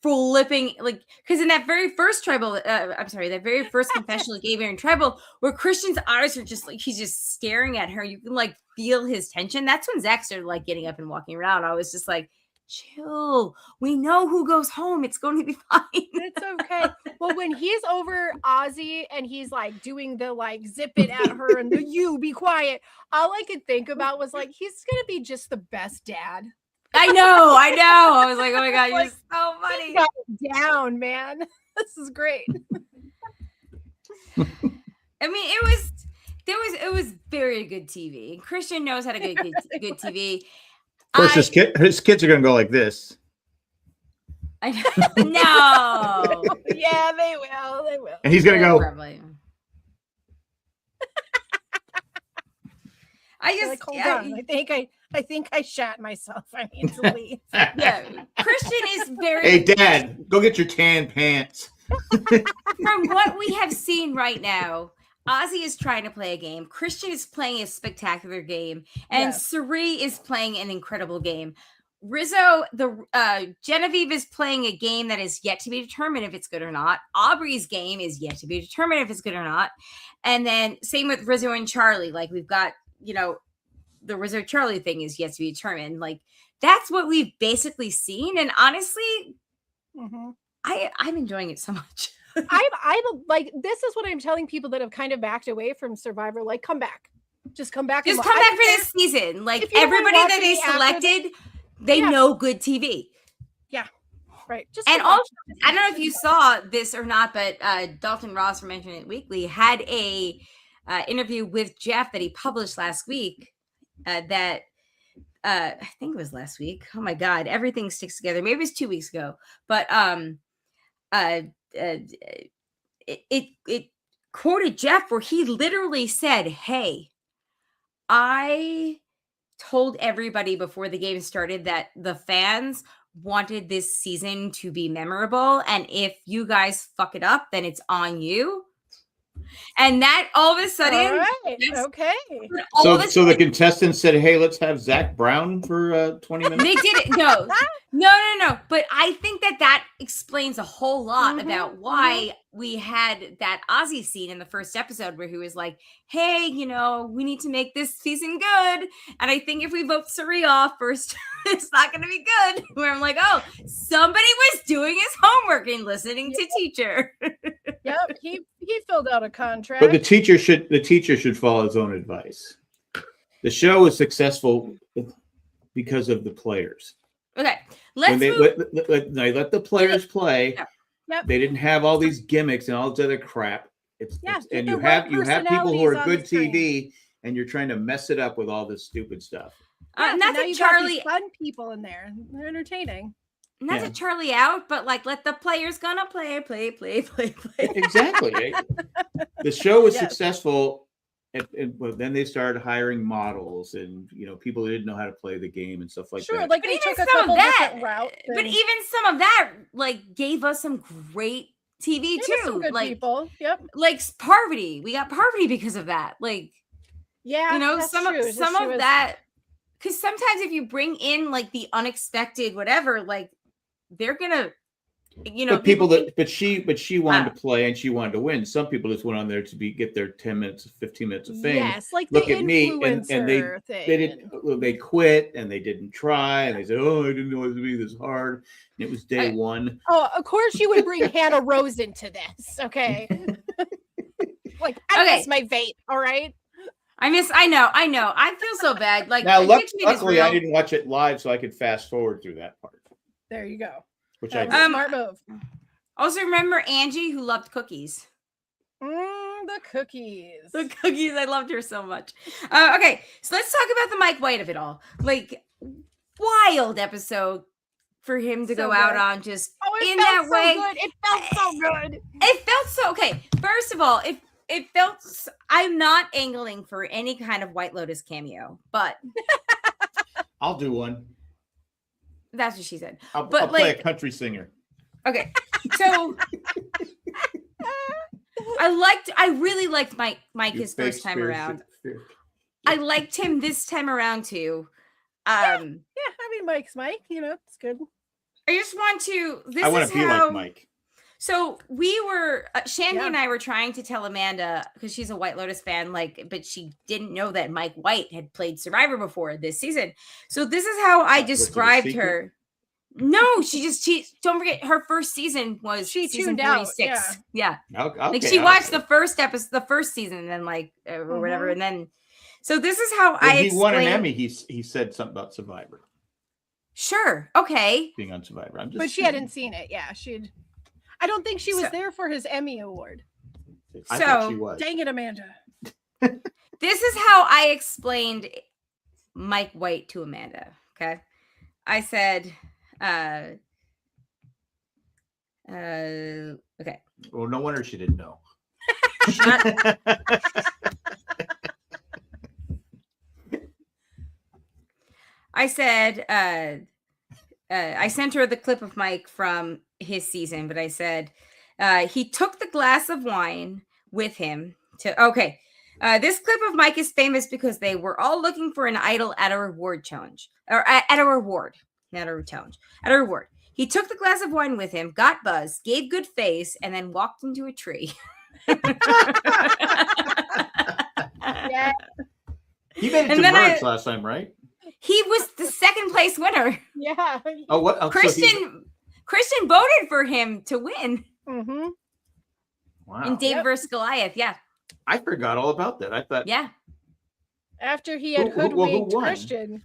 flipping, like, because in that very first Tribal, that very first confessional he gave her in Tribal, where Christian's eyes are just like, he's just staring at her. You can like feel his tension. That's when Zach started like getting up and walking around. I was just like, chill. We know who goes home. It's going to be fine. It's okay. Well, when he's over Ozzy and he's like doing the like zip it at her and the you be quiet, all I could think about was like, he's going to be just the best dad. I know. I was like, oh my God, you're so funny. He got it down, man. This is great. I mean, it was very good TV. And Christian knows how to get good TV. Of course, his kids are going to go like this. No. Yeah, they will. They will. And he's going to go. Probably. Hold on. I think I shat myself. I need to leave. Yeah, Christian is very. Hey, Dad, go get your tan pants. From what we have seen right now, Ozzy is trying to play a game. Christian is playing a spectacular game. And Suri is playing an incredible game. Rizzo, Genevieve is playing a game that is yet to be determined if it's good or not. Aubrey's game is yet to be determined if it's good or not. And then same with Rizzo and Charlie. Like we've got, the Rizzo Charlie thing is yet to be determined. Like that's what we've basically seen. And honestly, I'm enjoying it so much. I'm like, this is what I'm telling people that have kind of backed away from Survivor. Like, come back. Just come back. Just come back for this season. Like everybody that they selected, they know good TV. Yeah. Right. And also, I don't know if you saw this or not, but Dalton Ross from Entertainment Weekly had a interview with Jeff that he published last week. I think it was last week. Oh my God, everything sticks together. Maybe it was 2 weeks ago, but it quoted Jeff where he literally said, "Hey, I told everybody before the game started that the fans wanted this season to be memorable. And if you guys fuck it up, then it's on you." And that all of a sudden, okay. So the contestants said, "Hey, let's have Zach Brown for 20 minutes." They did it. No. But I think that explains a whole lot about why we had that Ozzy scene in the first episode where he was like, "Hey, we need to make this season good." And I think if we vote Suri off first, it's not going to be good. Where I'm like, oh, somebody was doing his homework and listening to teacher. Yep, he filled out a contract. But the teacher should follow his own advice. The show is successful because of the players. Okay, they let the players play. Yep. They didn't have all these gimmicks and all this other crap. And you have people who are good TV, and you're trying to mess it up with all this stupid stuff. Not that Charlie, fun people in there. They're entertaining. Not to Charlie out, but like let the players gonna play. Exactly. The show was successful, and then they started hiring models and people who didn't know how to play the game and stuff like that. Sure, like they took a couple different routes. But even some of that like gave us some great TV too. Some good people. Yep. Like Parvati, we got Parvati because of that. Like, some of that. Because sometimes if you bring in like the unexpected whatever, like they're gonna, but she wanted to play and she wanted to win. Some people just went on there to get their 10 minutes, 15 minutes of fame. Yes, like look the at me, and they quit and they didn't try and they said, "Oh, I didn't know it would be this hard." And it was day one. Oh, of course you would bring Hannah Rose into this, okay? Like I miss my vape. All right. I know. I feel so bad. Like now, luckily, I didn't watch it live, so I could fast forward through that part. There you go. Which I did. Smart move. Also, remember Angie who loved cookies. The cookies. I loved her so much. Okay, so let's talk about the Mike White of it all. Like, wild episode for him to go out on just in that way. Good. It felt so good. It felt so okay. First of all, it felt. I'm not angling for any kind of White Lotus cameo, but I'll do one. That's what she said. I'll play a country singer. Okay, so I really liked Mike his first time around. I liked him this time around too. I mean, Mike's Mike. It's good. I just want to. I want to be like Mike. So we were, Shandy and I were trying to tell Amanda, because she's a White Lotus fan, but she didn't know that Mike White had played Survivor before this season. So this is how I described her. No, she don't forget her first season was season 46. Yeah. Okay, like she watched the first episode, the first season, and then or whatever. And then, so this is how I he won an Emmy. He said something about Survivor. Sure. Okay. Being on Survivor. But she hadn't seen it. Yeah. I don't think she was there for his Emmy award. I thought she was. Dang it, Amanda. This is how I explained Mike White to Amanda. Okay. I said, okay. Well, no wonder she didn't know. I said, I sent her the clip of Mike from his season, but I said he took the glass of wine with him to this clip of Mike is famous because they were all looking for an idol at a reward challenge or at a reward. not a challenge, at a reward. He took the glass of wine with him, got buzzed, gave good face, and then walked into a tree. Yeah. He made it to merch last time, right? He was the second place winner. Yeah. Oh, what? Oh, Christian voted for him to win. Mm-hmm. Wow. In David versus Goliath, yeah. I forgot all about that. I thought. Yeah. After he had hoodwinked Christian.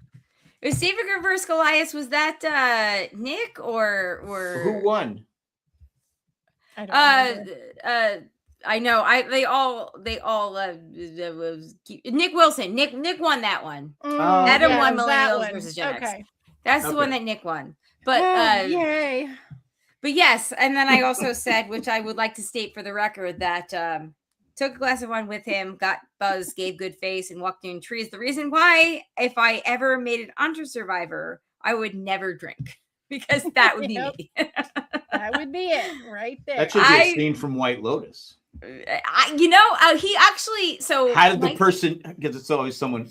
It was David versus Goliath. Was that Nick or who won? I don't know. I know. They all Nick Wilson. Nick won that one. Adam won Millennials versus Gen X. Okay. That's the one that Nick won. But yay. But yes, and then I also said, which I would like to state for the record, that took a glass of wine with him, got buzzed, gave good face, and walked in trees. The reason why, if I ever made it onto Survivor, I would never drink, because that would be me. That would be it right there. That should be a scene from White Lotus. He actually, so how did the person, because it's always someone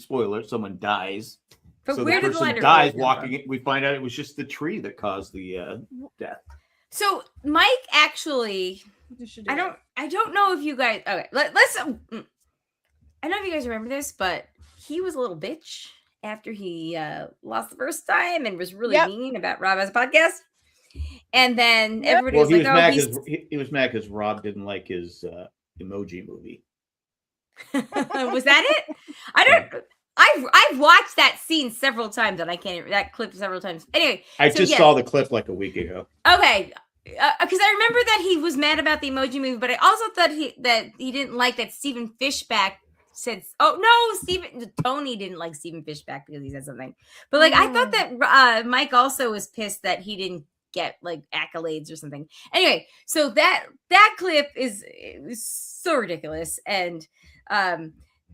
dies. But so where the did person dies walking it, we find out it was just the tree that caused the death. So Mike actually, I don't know if you guys, okay, let's, I don't know if you guys remember this, but he was a little bitch after he lost the first time and was really mean about Rob as a podcast. And then everybody was like, he was mad because Rob didn't like his emoji movie. Was that it? I've watched that scene several times, and that clip several times. Anyway, I just saw the clip like a week ago. Okay, because I remember that he was mad about the emoji movie, but I also thought he didn't like that Stephen Fishback said. Oh no, Tony didn't like Stephen Fishback because he said something. But like I thought that Mike also was pissed that he didn't get like accolades or something. Anyway, so that clip is so ridiculous, and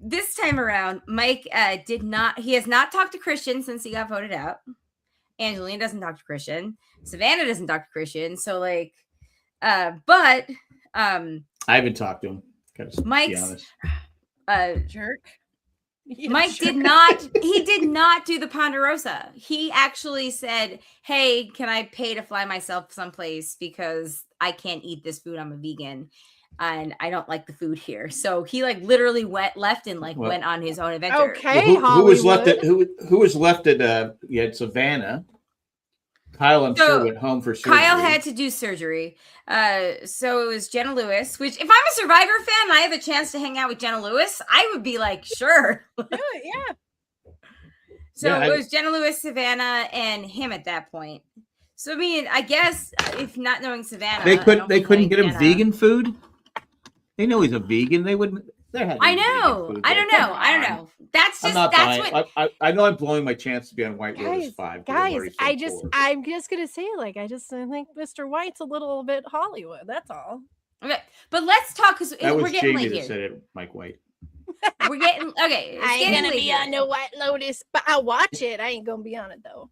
this time around, Mike he has not talked to Christian since he got voted out. Angelina doesn't talk to Christian. Savannah doesn't talk to Christian. So like, but I haven't talked to him. Mike's jerk. Mike did not do the Ponderosa. He actually said, hey, can I pay to fly myself someplace because I can't eat this food. I'm a vegan and I don't like the food here. So he like literally went on his own adventure. Okay. Who was left at you had Savannah. Kyle, I'm sure, went home for surgery. Kyle had to do surgery. So it was Jenna Lewis, which if I'm a Survivor fan and I have a chance to hang out with Jenna Lewis, I would be like, sure. Do it, yeah. So it was Jenna Lewis, Savannah, and him at that point. So I mean, I guess if not knowing Savannah, they couldn't get him vegan food. They know he's a vegan. They wouldn't. I know. I don't know. That's just I know I'm blowing my chance to be on White Lotus 5. Guys, I'm just gonna say, like, I think Mr. White's a little bit Hollywood. That's all. Okay, but let's talk because we're getting late here. Said it, Mike White. We're getting okay. I ain't gonna be on the White Lotus, but I'll watch it. I ain't gonna be on it though.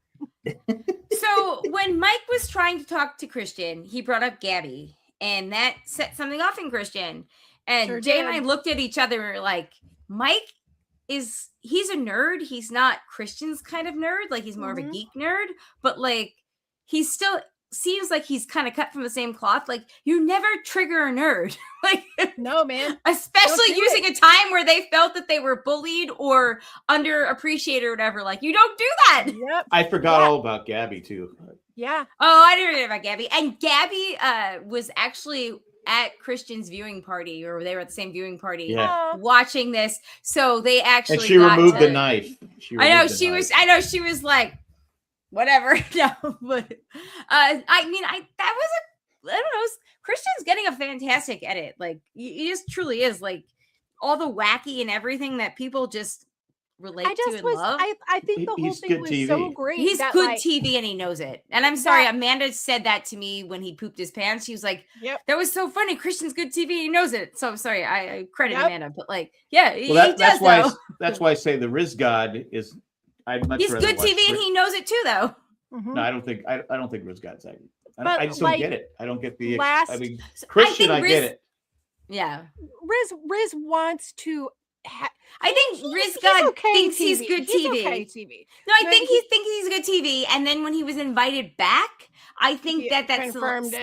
So when Mike was trying to talk to Christian, he brought up Gabby, and that set something off in Christian. And Jay and I looked at each other and were like, Mike he's a nerd. He's not Christian's kind of nerd. Like he's more of a geek nerd, but like he still seems like he's kind of cut from the same cloth. Like you never trigger a nerd. Like no, man. Especially using a time where they felt that they were bullied or underappreciated or whatever. Like you don't do that. Yep. I forgot all about Gabby too. Yeah. Oh, I didn't know about Gabby. And Gabby was actually at Christian's viewing party, or they were at the same viewing party watching this. So they actually and she removed the knife. I know she was like, whatever. No, but I mean, that was I don't know. Christian's getting a fantastic edit. Like he just truly is like all the wacky and everything that people just relate to and love. I think the whole thing was so great. He's good TV and he knows it. And I'm sorry, Amanda said that to me when he pooped his pants. She was like, that was so funny. Christian's good TV and he knows it. So I'm sorry, I credit Amanda, but like, he does. That's why I say the Riz God is. He's good TV and he knows it too, though. Mm-hmm. No, I don't think Riz God's that. I just don't get it. I don't get the. Christian, I get it. Yeah, Riz wants to. I think Riz God thinks he's good TV. Okay TV. No, I think he thinks he's good TV, And then when he was invited back, I think that's confirmed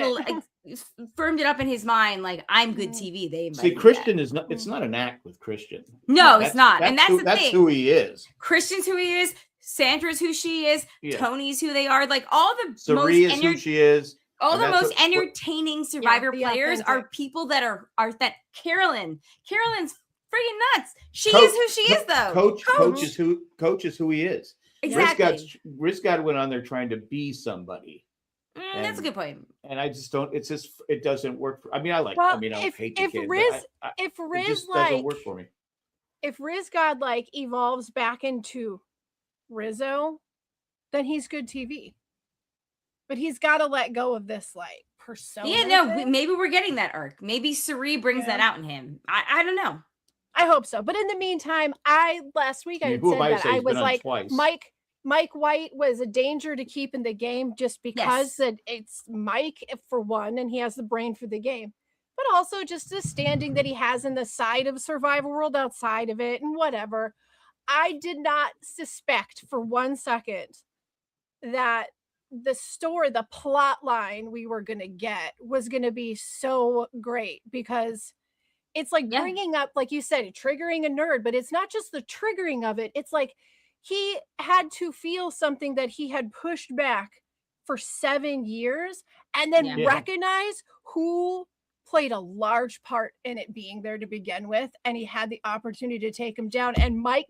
firmed it up in his mind, like, I'm good TV. They see, Christian is not. It's not an act with Christian. No, it's not. And that's that's who he is. Christian's who he is. Sandra's who she is. Yeah. Tony's who they are. Like all the Sari is who she is. All the most entertaining Survivor players are people that are that Carolyn's freaking nuts. She is who she is, though. Coach is who he is. Exactly. Riz God went on there trying to be somebody. That's a good point. And I just don't. It's just it doesn't work. I mean, I hate the kid. If Riz it just doesn't work for me. If Riz God like evolves back into Rizzo, then he's good TV. But he's got to let go of this like persona. Yeah, no, maybe we're getting that arc. Maybe Sari brings that out in him. I don't know. I hope so. But in the meantime, last week I said that I was like twice. Mike White was a danger to keep in the game just because it's Mike for one, and he has the brain for the game, but also just the standing that he has in the side of Survivor World outside of it and whatever. I did not suspect for 1 second that the plot line we were going to get was going to be so great, because it's like bringing up, like you said, triggering a nerd, but it's not just the triggering of it. It's like he had to feel something that he had pushed back for 7 years and then recognize who played a large part in it being there to begin with. And he had the opportunity to take him down. And Mike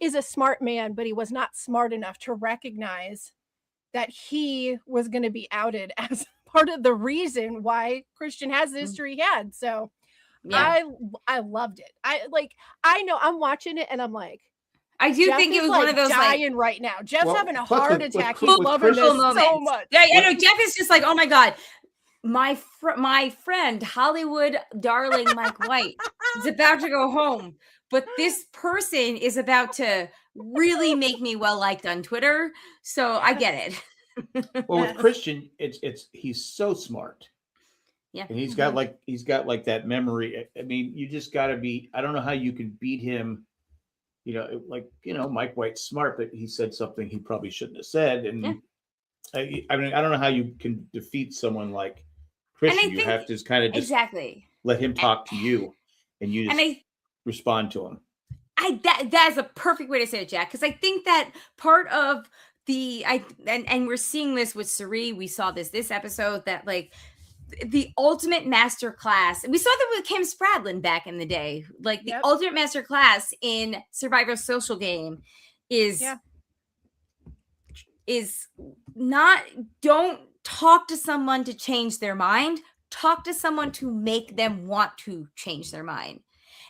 is a smart man, but he was not smart enough to recognize that he was going to be outed as part of the reason why Christian has the history he had. So I loved it. I know I'm watching it and I'm like, I do think it was one of those dying right now. Jeff's having a heart attack. He's loving this so much. Yeah, I know. Jeff is just like, oh my God, my friend, Hollywood darling Mike White is about to go home, but this person is about to really make me well liked on Twitter. So I get it. Well, with Christian, he's so smart. Yeah, and he's got like that memory. I mean, you just got to be. I don't know how you can beat him. Mike White's smart, but he said something he probably shouldn't have said. And I mean, I don't know how you can defeat someone like Christian. You have to kind of just let him talk to you, and you just respond to him. That is a perfect way to say it, Jack, because I think that part of and we're seeing this with Sari. We saw this episode that like the ultimate master class. And we saw that with Kim Spradlin back in the day. Like the ultimate master class in Survivor Social Game is not, don't talk to someone to change their mind. Talk to someone to make them want to change their mind.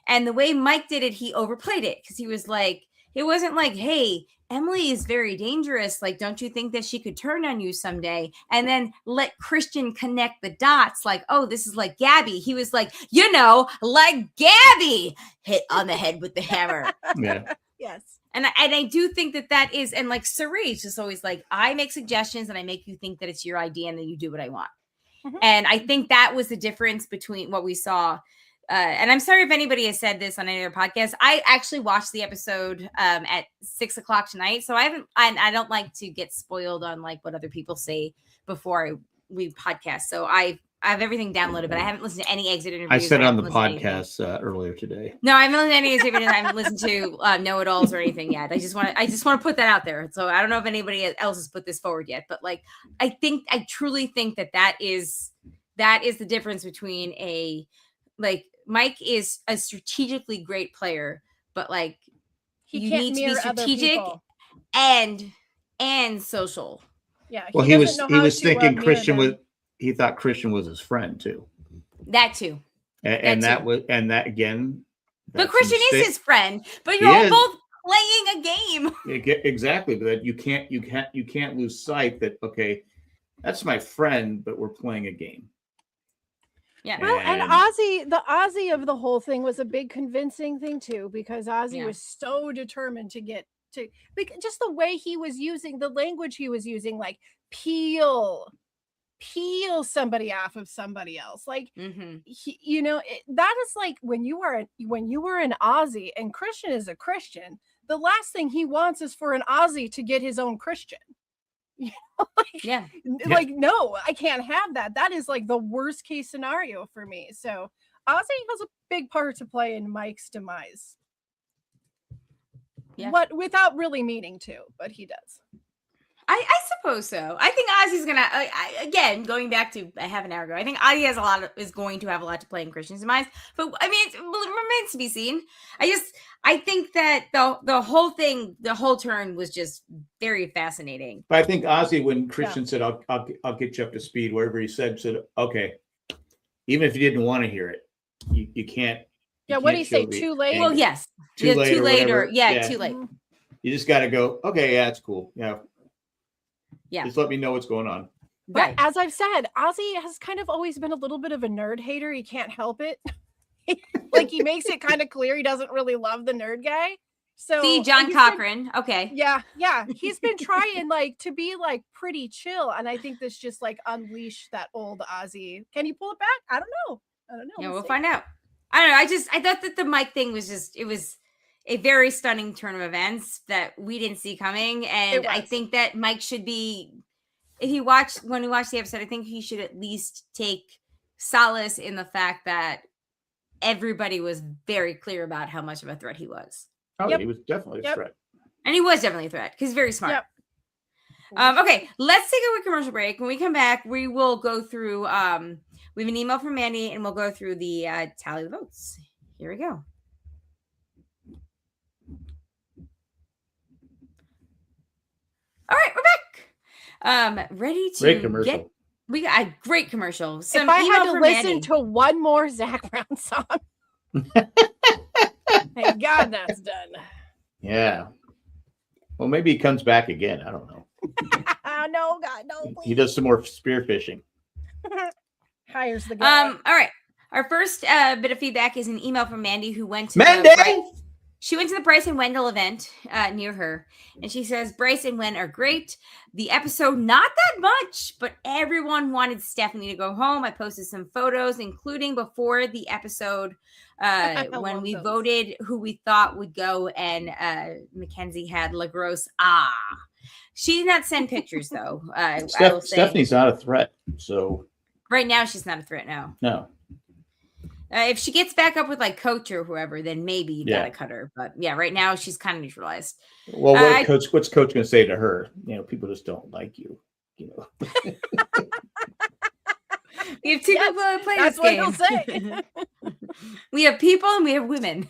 And the way Mike did it, he overplayed it because he was like, it wasn't like, hey, Emily is very dangerous. Like, don't you think that she could turn on you someday? And then let Christian connect the dots. Like, oh, this is like Gabby. He was like, like Gabby hit on the head with the hammer. Yeah. Yes. And I do think that is, and like Sari's just always like, I make suggestions and I make you think that it's your idea and then you do what I want. Mm-hmm. And I think that was the difference between what we saw. And I'm sorry if anybody has said this on any other podcast. I actually watched the episode at 6:00 tonight. So I don't like to get spoiled on like what other people say before we podcast. So I have everything downloaded, but I haven't listened to any exit interviews. I said on the podcast earlier today. No, I haven't listened to any exit interviews. I haven't listened to know-it-alls or anything yet. I just want to put that out there. So I don't know if anybody else has put this forward yet, but like I truly think that is the difference between Mike is a strategically great player, but like you need to be strategic and social. Yeah. Well, he was thinking Christian he thought Christian was his friend too. That too. And that again. But Christian is his friend. But you're all both playing a game. Exactly. But you can't lose sight that that's my friend, but we're playing a game. Yeah. Well, and Ozzy of the whole thing was a big convincing thing too, because Ozzy was so determined to get to just the way he was using the language he was using, like peel somebody off of somebody else. Like, that is like when you were an Ozzy and Christian is a Christian, the last thing he wants is for an Ozzy to get his own Christian. Like, no, I can't have that. That is like the worst case scenario for me. So Ozzy has a big part to play in Mike's demise. What without really meaning to, but he does. I suppose so. I think Ozzy's gonna again going back to a half an hour ago. I think Ozzy is going to have a lot to play in Christian's demise. But I mean, it remains to be seen. I think that the whole thing, the whole turn was just very fascinating. But I think Ozzy, when Christian said, "I'll get you up to speed," whatever he said, okay, even if you didn't want to hear it, you can't. Yeah, what do you say? Too late? Well, yes, too late, too late. You just got to go. Okay, yeah, it's cool. Yeah. Just let me know what's going on. But as I've said, Ozzy has kind of always been a little bit of a nerd hater. He can't help it. Like, he makes it kind of clear he doesn't really love the nerd guy. So see, John Cochran. Okay. Yeah. He's been trying like to be like pretty chill. And I think this just like unleashed that old Ozzy. Can you pull it back? I don't know. Yeah, we'll find out. I don't know. I thought that the Mike thing was it was a very stunning turn of events that we didn't see coming. And I think that Mike should be, when he watched the episode, I think he should at least take solace in the fact that everybody was very clear about how much of a threat he was. Oh, he was definitely a threat. And he was definitely a threat because he's very smart. Okay, let's take a quick commercial break. When we come back, we will go through, we have an email from Mandy and we'll go through the tally of the votes. Here we go. All right, we're back. Ready to great commercial. We got a great commercial. If I had to listen to one more Zach Brown song, thank God that's done. Yeah. Well, maybe he comes back again. I don't know. No, God, no. Please. He does some more spearfishing. Hires the guy. All right. Our first bit of feedback is an email from Mandy who went to She went to the Bryce and Wendell event near her, and she says, Bryce and Wen are great. The episode, not that much, but everyone wanted Stephanie to go home. I posted some photos, including before the episode when we voted who we thought would go, and Mackenzie had LaGrosse. She did not send pictures, though. Stephanie's not a threat, so... Right now, she's not a threat, no. If she gets back up with like Coach or whoever, then maybe you gotta cut her. But yeah, right now she's kind of neutralized. Well, what's Coach gonna say to her? People just don't like you. We have two people that play this game. That's what he'll say. We have people and we have women.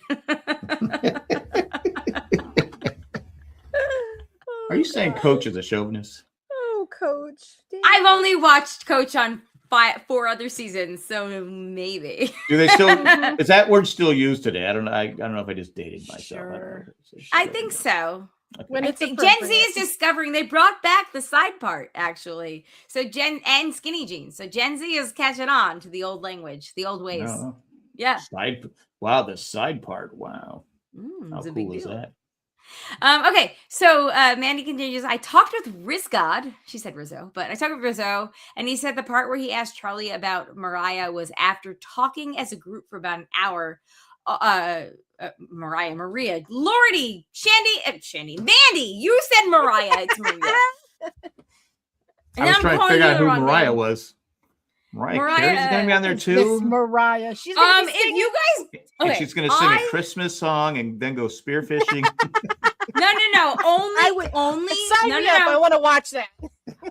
Are you saying Coach is a chauvinist? Oh, Coach. Damn. I've only watched Coach on 4 other seasons, so maybe. Do they still? Is that word still used today? I don't know. I don't know if I just dated myself. Sure. I think so. Okay. When it's Gen Z is discovering they brought back the side part actually. So and skinny jeans. So Gen Z is catching on to the old language, the old ways. No. Yeah. The side part. Wow. How cool is that? Okay, so Mandy continues. I talked with Rizgod. She said Rizzo, but I talked with Rizzo, and he said the part where he asked Charlie about Mariah was after talking as a group for about an hour. Maria, Lordy, Shandy, Mandy. You said Mariah. It's Maria. I was trying to figure out who Mariah was. Mariah Carey's going to be on there too. Mariah. She's gonna if you guys, and she's going to sing a Christmas song and then go spearfishing. No. Only. Sign me up. I want to watch that.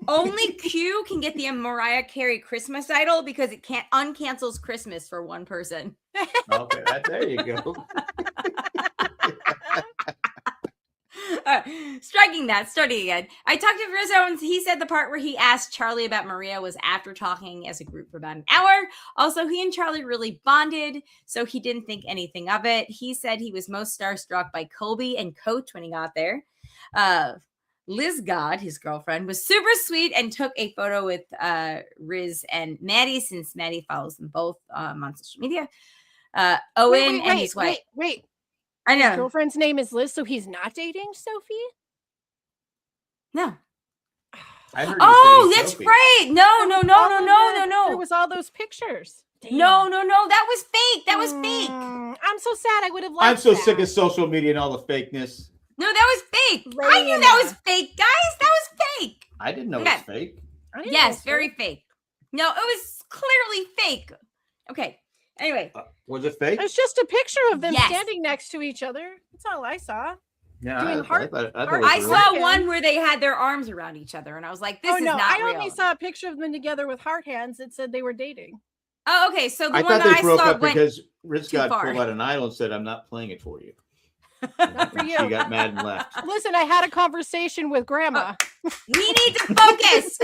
Only Q can get the Mariah Carey Christmas idol because it can't uncancels Christmas for one person. Okay, there you go. Striking that, starting again. I talked to Rizzo and he said the part where he asked Charlie about Maria was after talking as a group for about an hour. Also, he and Charlie really bonded, so he didn't think anything of it. He said he was most starstruck by Colby and Coach when he got there. Liz God, his girlfriend, was super sweet and took a photo with Riz and Maddie, since Maddie follows them both on social media. Owen and his wife. Wait. I know. His girlfriend's name is Liz, so he's not dating Sophie? No. That's Sophie. Right. No. There was all those pictures. Damn. No. That was fake. That was fake. I'm so sad. I would have liked I'm so sick of social media and all the fakeness. No, that was fake. I knew that was fake, guys. That was fake. I didn't know it was fake. Yes, very fake. No, it was clearly fake. Okay. Anyway. Was it fake? It's just a picture of them standing next to each other. That's all I saw. Yeah, I saw one where they had their arms around each other, and I was like, "This is not real." I only saw a picture of them together with heart hands that said they were dating. Oh, okay. So the I one thought that they broke up went because Rizgod pulled out an idol and said, "I'm not playing it for you." Not for you. She got mad and left. Listen, I had a conversation with Grandma. We need to focus.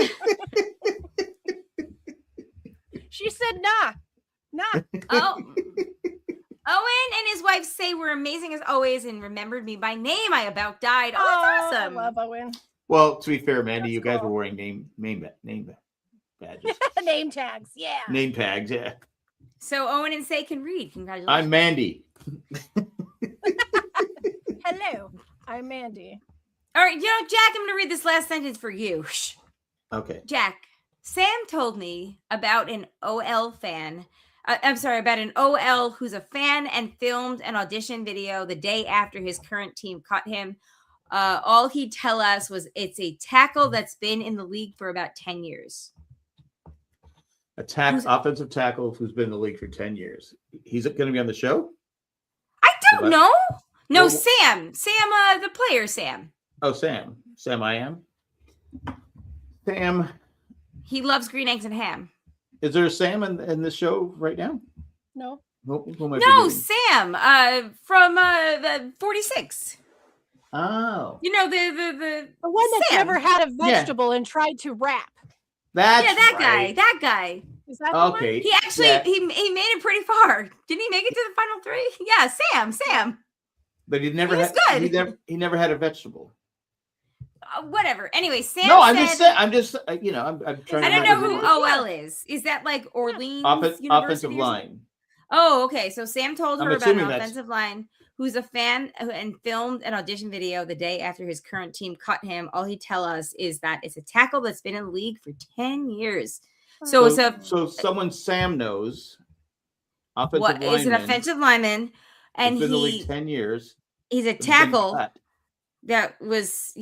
She said, nah. Oh. Owen and his wife say we're amazing as always and remembered me by name. I about died. Oh, that's awesome. I love Owen. Well, to be fair, Mandy, you guys were wearing name badges. Name tags, yeah. Name tags, yeah. So Owen and Say can read. Congratulations. I'm Mandy. Hello, I'm Mandy. All right, Jack, I'm going to read this last sentence for you. Okay. Jack, Sam told me about an OL fan. About an OL who's a fan and filmed an audition video the day after his current team cut him. All he'd tell us was it's a tackle that's been in the league for about 10 years. Offensive tackle who's been in the league for 10 years. He's going to be on the show? I don't know. No, Sam. Sam, the player, Sam. Oh, Sam. Sam I am? Sam. He loves green eggs and ham. Is there a Sam in this show right now? No. No, Sam from the 46. Oh. You know, the one that's never had a vegetable and tried to rap. That guy. Is that okay? He actually he made it pretty far. Didn't he make it to the final 3? Yeah, Sam. But he never had a vegetable. Whatever. Anyway, Sam. No, I'm just saying. I'm trying. I don't know who OL is. Is that like Orleans offensive line? Oh, okay. So Sam told her about an offensive line who's a fan and filmed an audition video the day after his current team cut him. All he tell us is that it's a tackle that's been in the league for 10 years. So someone Sam knows. Is an offensive lineman, and he's been in the league 10 years. He's a tackle. That was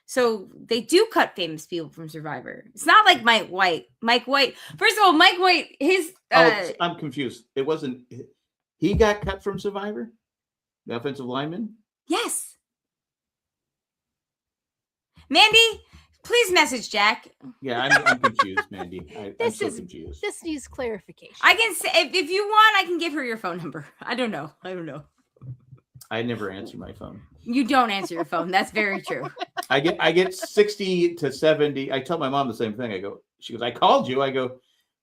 So they do cut famous people from Survivor. It's not like Mike White. First of all, Mike White, I'm confused. It wasn't. He got cut from Survivor? The offensive lineman? Yes. Mandy, please message Jack. Yeah, I'm confused, Mandy. I'm so confused. This needs clarification. I can say, if you want, I can give her your phone number. I don't know. I never answer my phone. You don't answer your phone. That's very true. I get 60 to 70. I tell my mom the same thing. She goes, I called you. I go,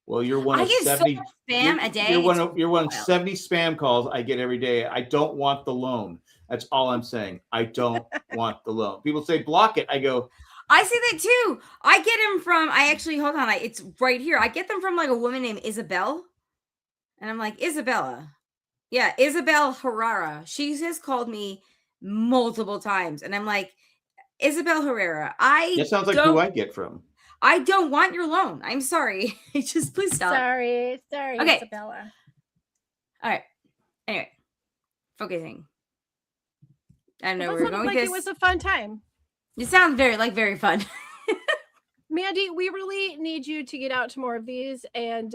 well, you're one of 70 spam a day. You're one of 70 spam calls I get every day. I don't want the loan. That's all I'm saying. I don't want the loan. People say block it. I go, I say that too. I get them from, hold on. It's right here. I get them from like a woman named Isabel. And I'm like, Isabella. Yeah, Isabel Herrera. She has called me multiple times. And I'm like, Isabel Herrera, that sounds like who I get from. I don't want your loan. I'm sorry. Just please stop. Sorry, okay. Isabella. All right. Anyway, focusing. I don't know. We're going like it was a fun time. It sounds very fun. Mandy, we really need you to get out to more of these and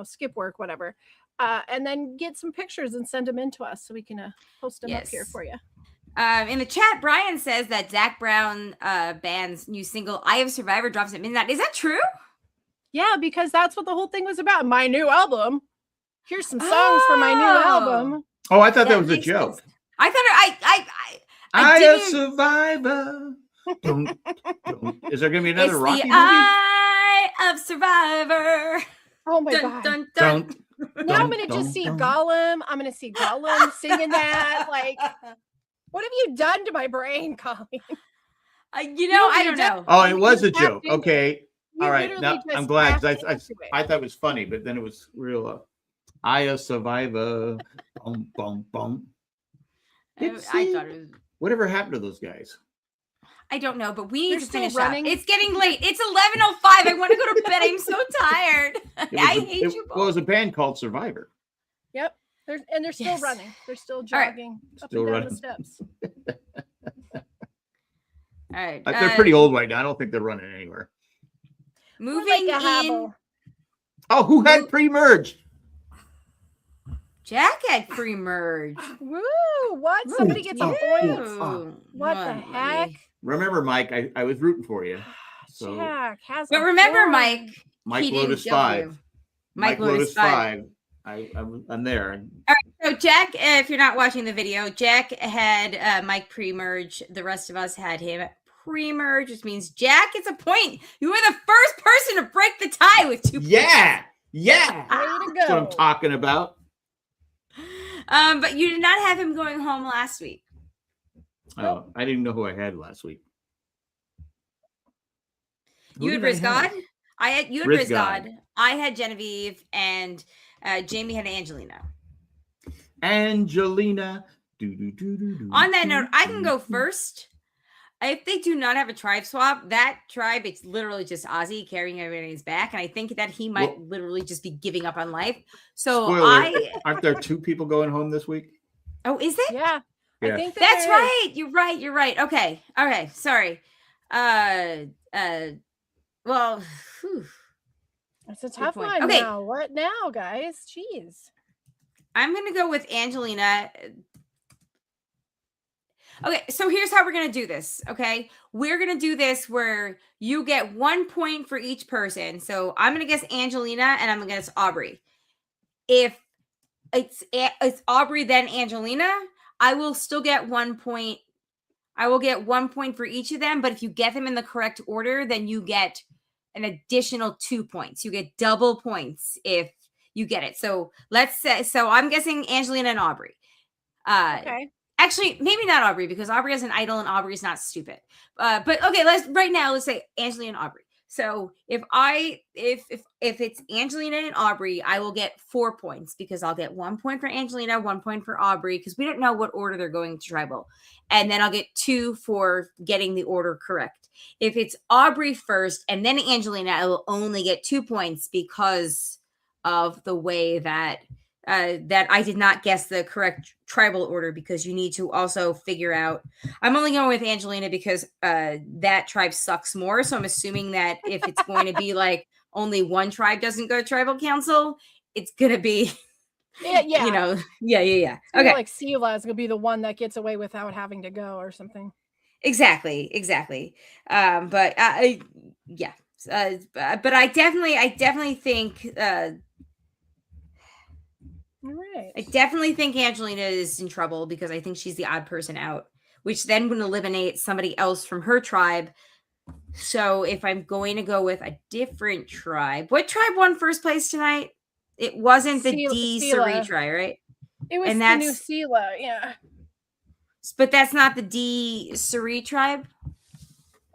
skip work, whatever. And then get some pictures and send them in to us so we can post them up here for you. In the chat, Brian says that Zach Brown band's new single "I Have Survivor" drops at midnight. Is that true? Yeah, because that's what the whole thing was about. My new album. Here's some songs for my new album. Oh, I thought that was a joke. Sense. I thought I Have Survivor. Don't. Is there going to be another Rocky movie? I of Survivor. Oh my God. Don't. Now I'm going to just see Gollum. I'm going to see Gollum singing that. Like, what have you done to my brain, Colleen? I don't know. Oh, it was a joke. Okay. All right. Now I'm glad because I thought it was funny, but then it was real. I a survivor. Boom, boom, boom. I thought it was. Whatever happened to those guys? I don't know, but we need to finish up. It's getting late. It's 11:05. I want to go to bed. I'm so tired. I hate you both. Well, it was a band called Survivor. Yep. They're still running. They're still jogging up and down the steps. All All right. They're pretty old right now. I don't think they're running anywhere. Moving in. Oh, who had pre-merge? Jack had pre-merge. Woo! What? Somebody gets a point. What the heck? Remember, Mike, I was rooting for you. So. Jack has. But remember, Mike Lotus 5. Mike Lotus 5. I'm there. All right. So Jack, if you're not watching the video, Jack had Mike pre-merge. The rest of us had him pre-merge, which means Jack gets a point. You were the first person to break the tie with 2 points. Yeah. Way to go. That's what I'm talking about. But you did not have him going home last week. Oh, I didn't even know who I had last week. You had Rizgod. You had Rizgod. I had Genevieve, and Jamie had Angelina. Angelina. On that note, I can go first. If they do not have a tribe swap, that tribe, it's literally just Ozzy carrying everybody's back. And I think that he might literally just be giving up on life. So aren't there 2 people going home this week? Oh, is it? Yeah. I think that's right. You're right. Okay. Sorry. Well, it's a tough one. Okay. Now. What now, guys? Jeez. I'm going to go with Angelina. Okay, so here's how we're going to do this, okay? We're going to do this where you get 1 point for each person. So I'm going to guess Angelina, and I'm going to guess Aubrey. If it's Aubrey, then Angelina, I will still get 1 point. I will get 1 point for each of them, but if you get them in the correct order, then you get an additional 2 points. You get double points if you get it. So let's say, I'm guessing Angelina and Aubrey. Okay. Actually, maybe not Aubrey, because Aubrey has an idol and Aubrey's not stupid. But okay, let's say Angelina and Aubrey. So if it's Angelina and Aubrey, I will get 4 points because I'll get 1 point for Angelina, 1 point for Aubrey, because we don't know what order they're going to tribal. And then I'll get 2 for getting the order correct. If it's Aubrey first and then Angelina, I will only get 2 points because of the way that I did not guess the correct tribal order, because you need to also figure out. I'm only going with Angelina because that tribe sucks more. So I'm assuming that if it's going to be like only one tribe doesn't go to tribal council, it's going to be, yeah. Okay. Like Sela is going to be the one that gets away without having to go or something. Exactly. But I definitely think, right. I definitely think Angelina is in trouble because I think she's the odd person out, which then would eliminate somebody else from her tribe. So if I'm going to go with a different tribe, what tribe won first place tonight? It wasn't the D Suri tribe, right? It was the new Sela, yeah. But that's not the D Suri tribe?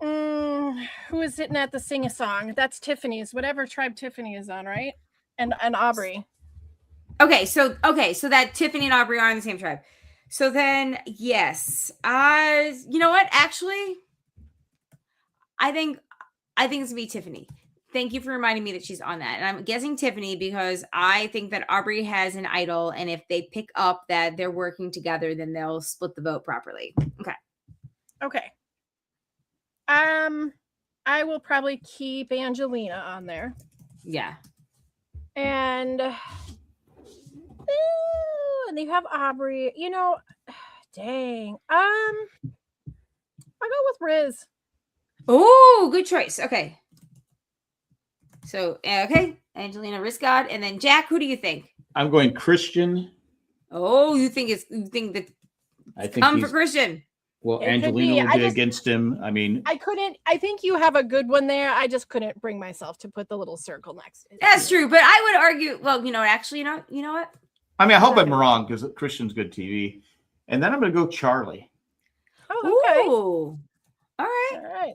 Who is sitting at the sing-a-song? That's Tiffany's, whatever tribe Tiffany is on, right? And Aubrey. Okay, so that Tiffany and Aubrey are in the same tribe. So then, yes, you know what? Actually, I think it's gonna be Tiffany. Thank you for reminding me that she's on that. And I'm guessing Tiffany because I think that Aubrey has an idol, and if they pick up that they're working together, then they'll split the vote properly. Okay. I will probably keep Angelina on there. Yeah. And you have Aubrey. You know, dang. I'll go with Riz. Oh, good choice. Okay. So, okay, Angelina, Rizgod, and then Jack. Who do you think? I'm going Christian. Oh, you think that? I think come for Christian. Well, Angelina will be against him. I mean, I think you have a good one there. I just couldn't bring myself to put the little circle next to it. That's true, but I would argue. Well, you know, actually, you know what? I mean, I hope I'm wrong because Christian's good TV, and then I'm going to go Charlie. Oh, okay. Ooh. All right.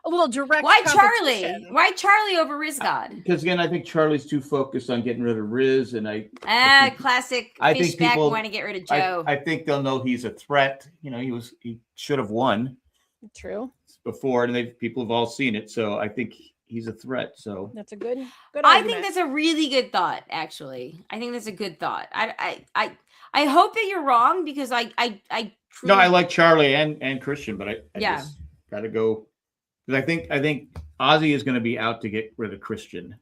A little direct. Why Charlie? Why Charlie over Rizgod? Because again, I think Charlie's too focused on getting rid of Riz, and I classic fish back want to get rid of Joe. I think they'll know he's a threat. You know, he should have won. True. Before, and people have all seen it, so I think he's a threat. So that's a good. I think that's a really good thought. Actually, I think that's a good thought. I hope that you're wrong because I no, I like Charlie and Christian, but I Got to go. Because I think Ozzy is going to be out to get rid of Christian.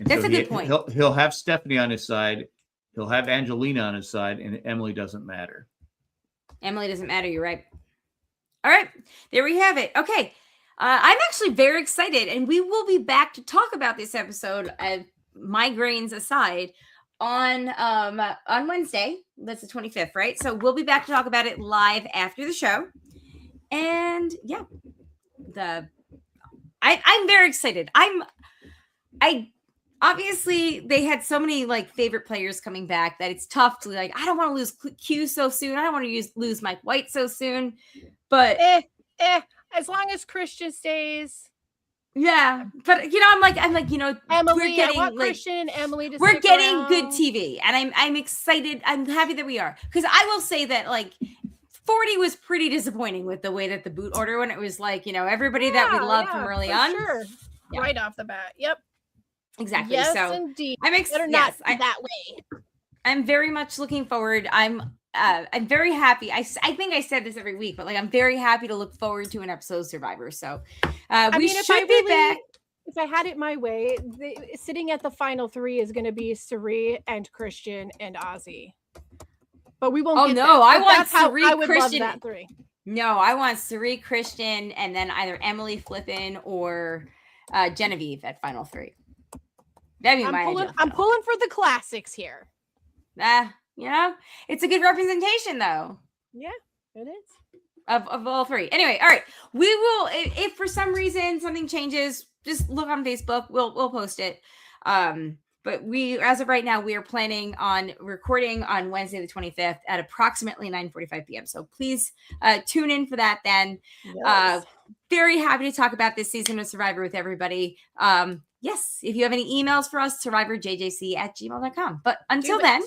And that's a good point. He'll have Stephanie on his side. He'll have Angelina on his side, and Emily doesn't matter. Emily doesn't matter. You're right. All right. There we have it. Okay. I'm actually very excited, and we will be back to talk about this episode, migraines aside, on Wednesday. That's the 25th, right? So we'll be back to talk about it live after the show. And yeah, I'm very excited. I obviously they had so many like favorite players coming back that it's tough to like. I don't want to lose Q so soon. I don't want to lose Mike White so soon. But as long as Christian stays. Yeah, but I'm like, Emily, we're getting, I want Christian and Emily to we're getting around. Good TV, and I'm excited. I'm happy that we are, because I will say that like 40 was pretty disappointing with the way that the boot order when it was like everybody that we loved from early on, sure. Right off the bat. Yep, exactly. Yes, so indeed. I'm that way. I'm very much looking forward. I'm very happy. I think I said this every week, but like I'm very happy to look forward to an episode of Survivor. So we should be back. If I had it my way, sitting at the final 3 is going to be Cirie and Christian and Ozzy. But we won't. Oh no, I want Cirie, I would Christian. love that 3. No, I want Cirie, Christian, and then either Emily Flippin or Genevieve at final 3. That'd be I'm pulling for the classics here. It's a good representation though. Yeah, it is. Of all 3. Anyway, all right. We will, if for some reason something changes, just look on Facebook. We'll post it. But as of right now, we are planning on recording on Wednesday the 25th at approximately 9:45 p.m. So please tune in for that then. Yes. Very happy to talk about this season of Survivor with everybody. Yes, if you have any emails for us, survivorjjc@gmail.com. But until then,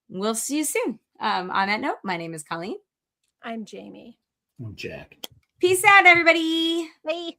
we'll see you soon. On that note, my name is Colleen. I'm Jamie. I'm Jack. Peace out, everybody. Bye.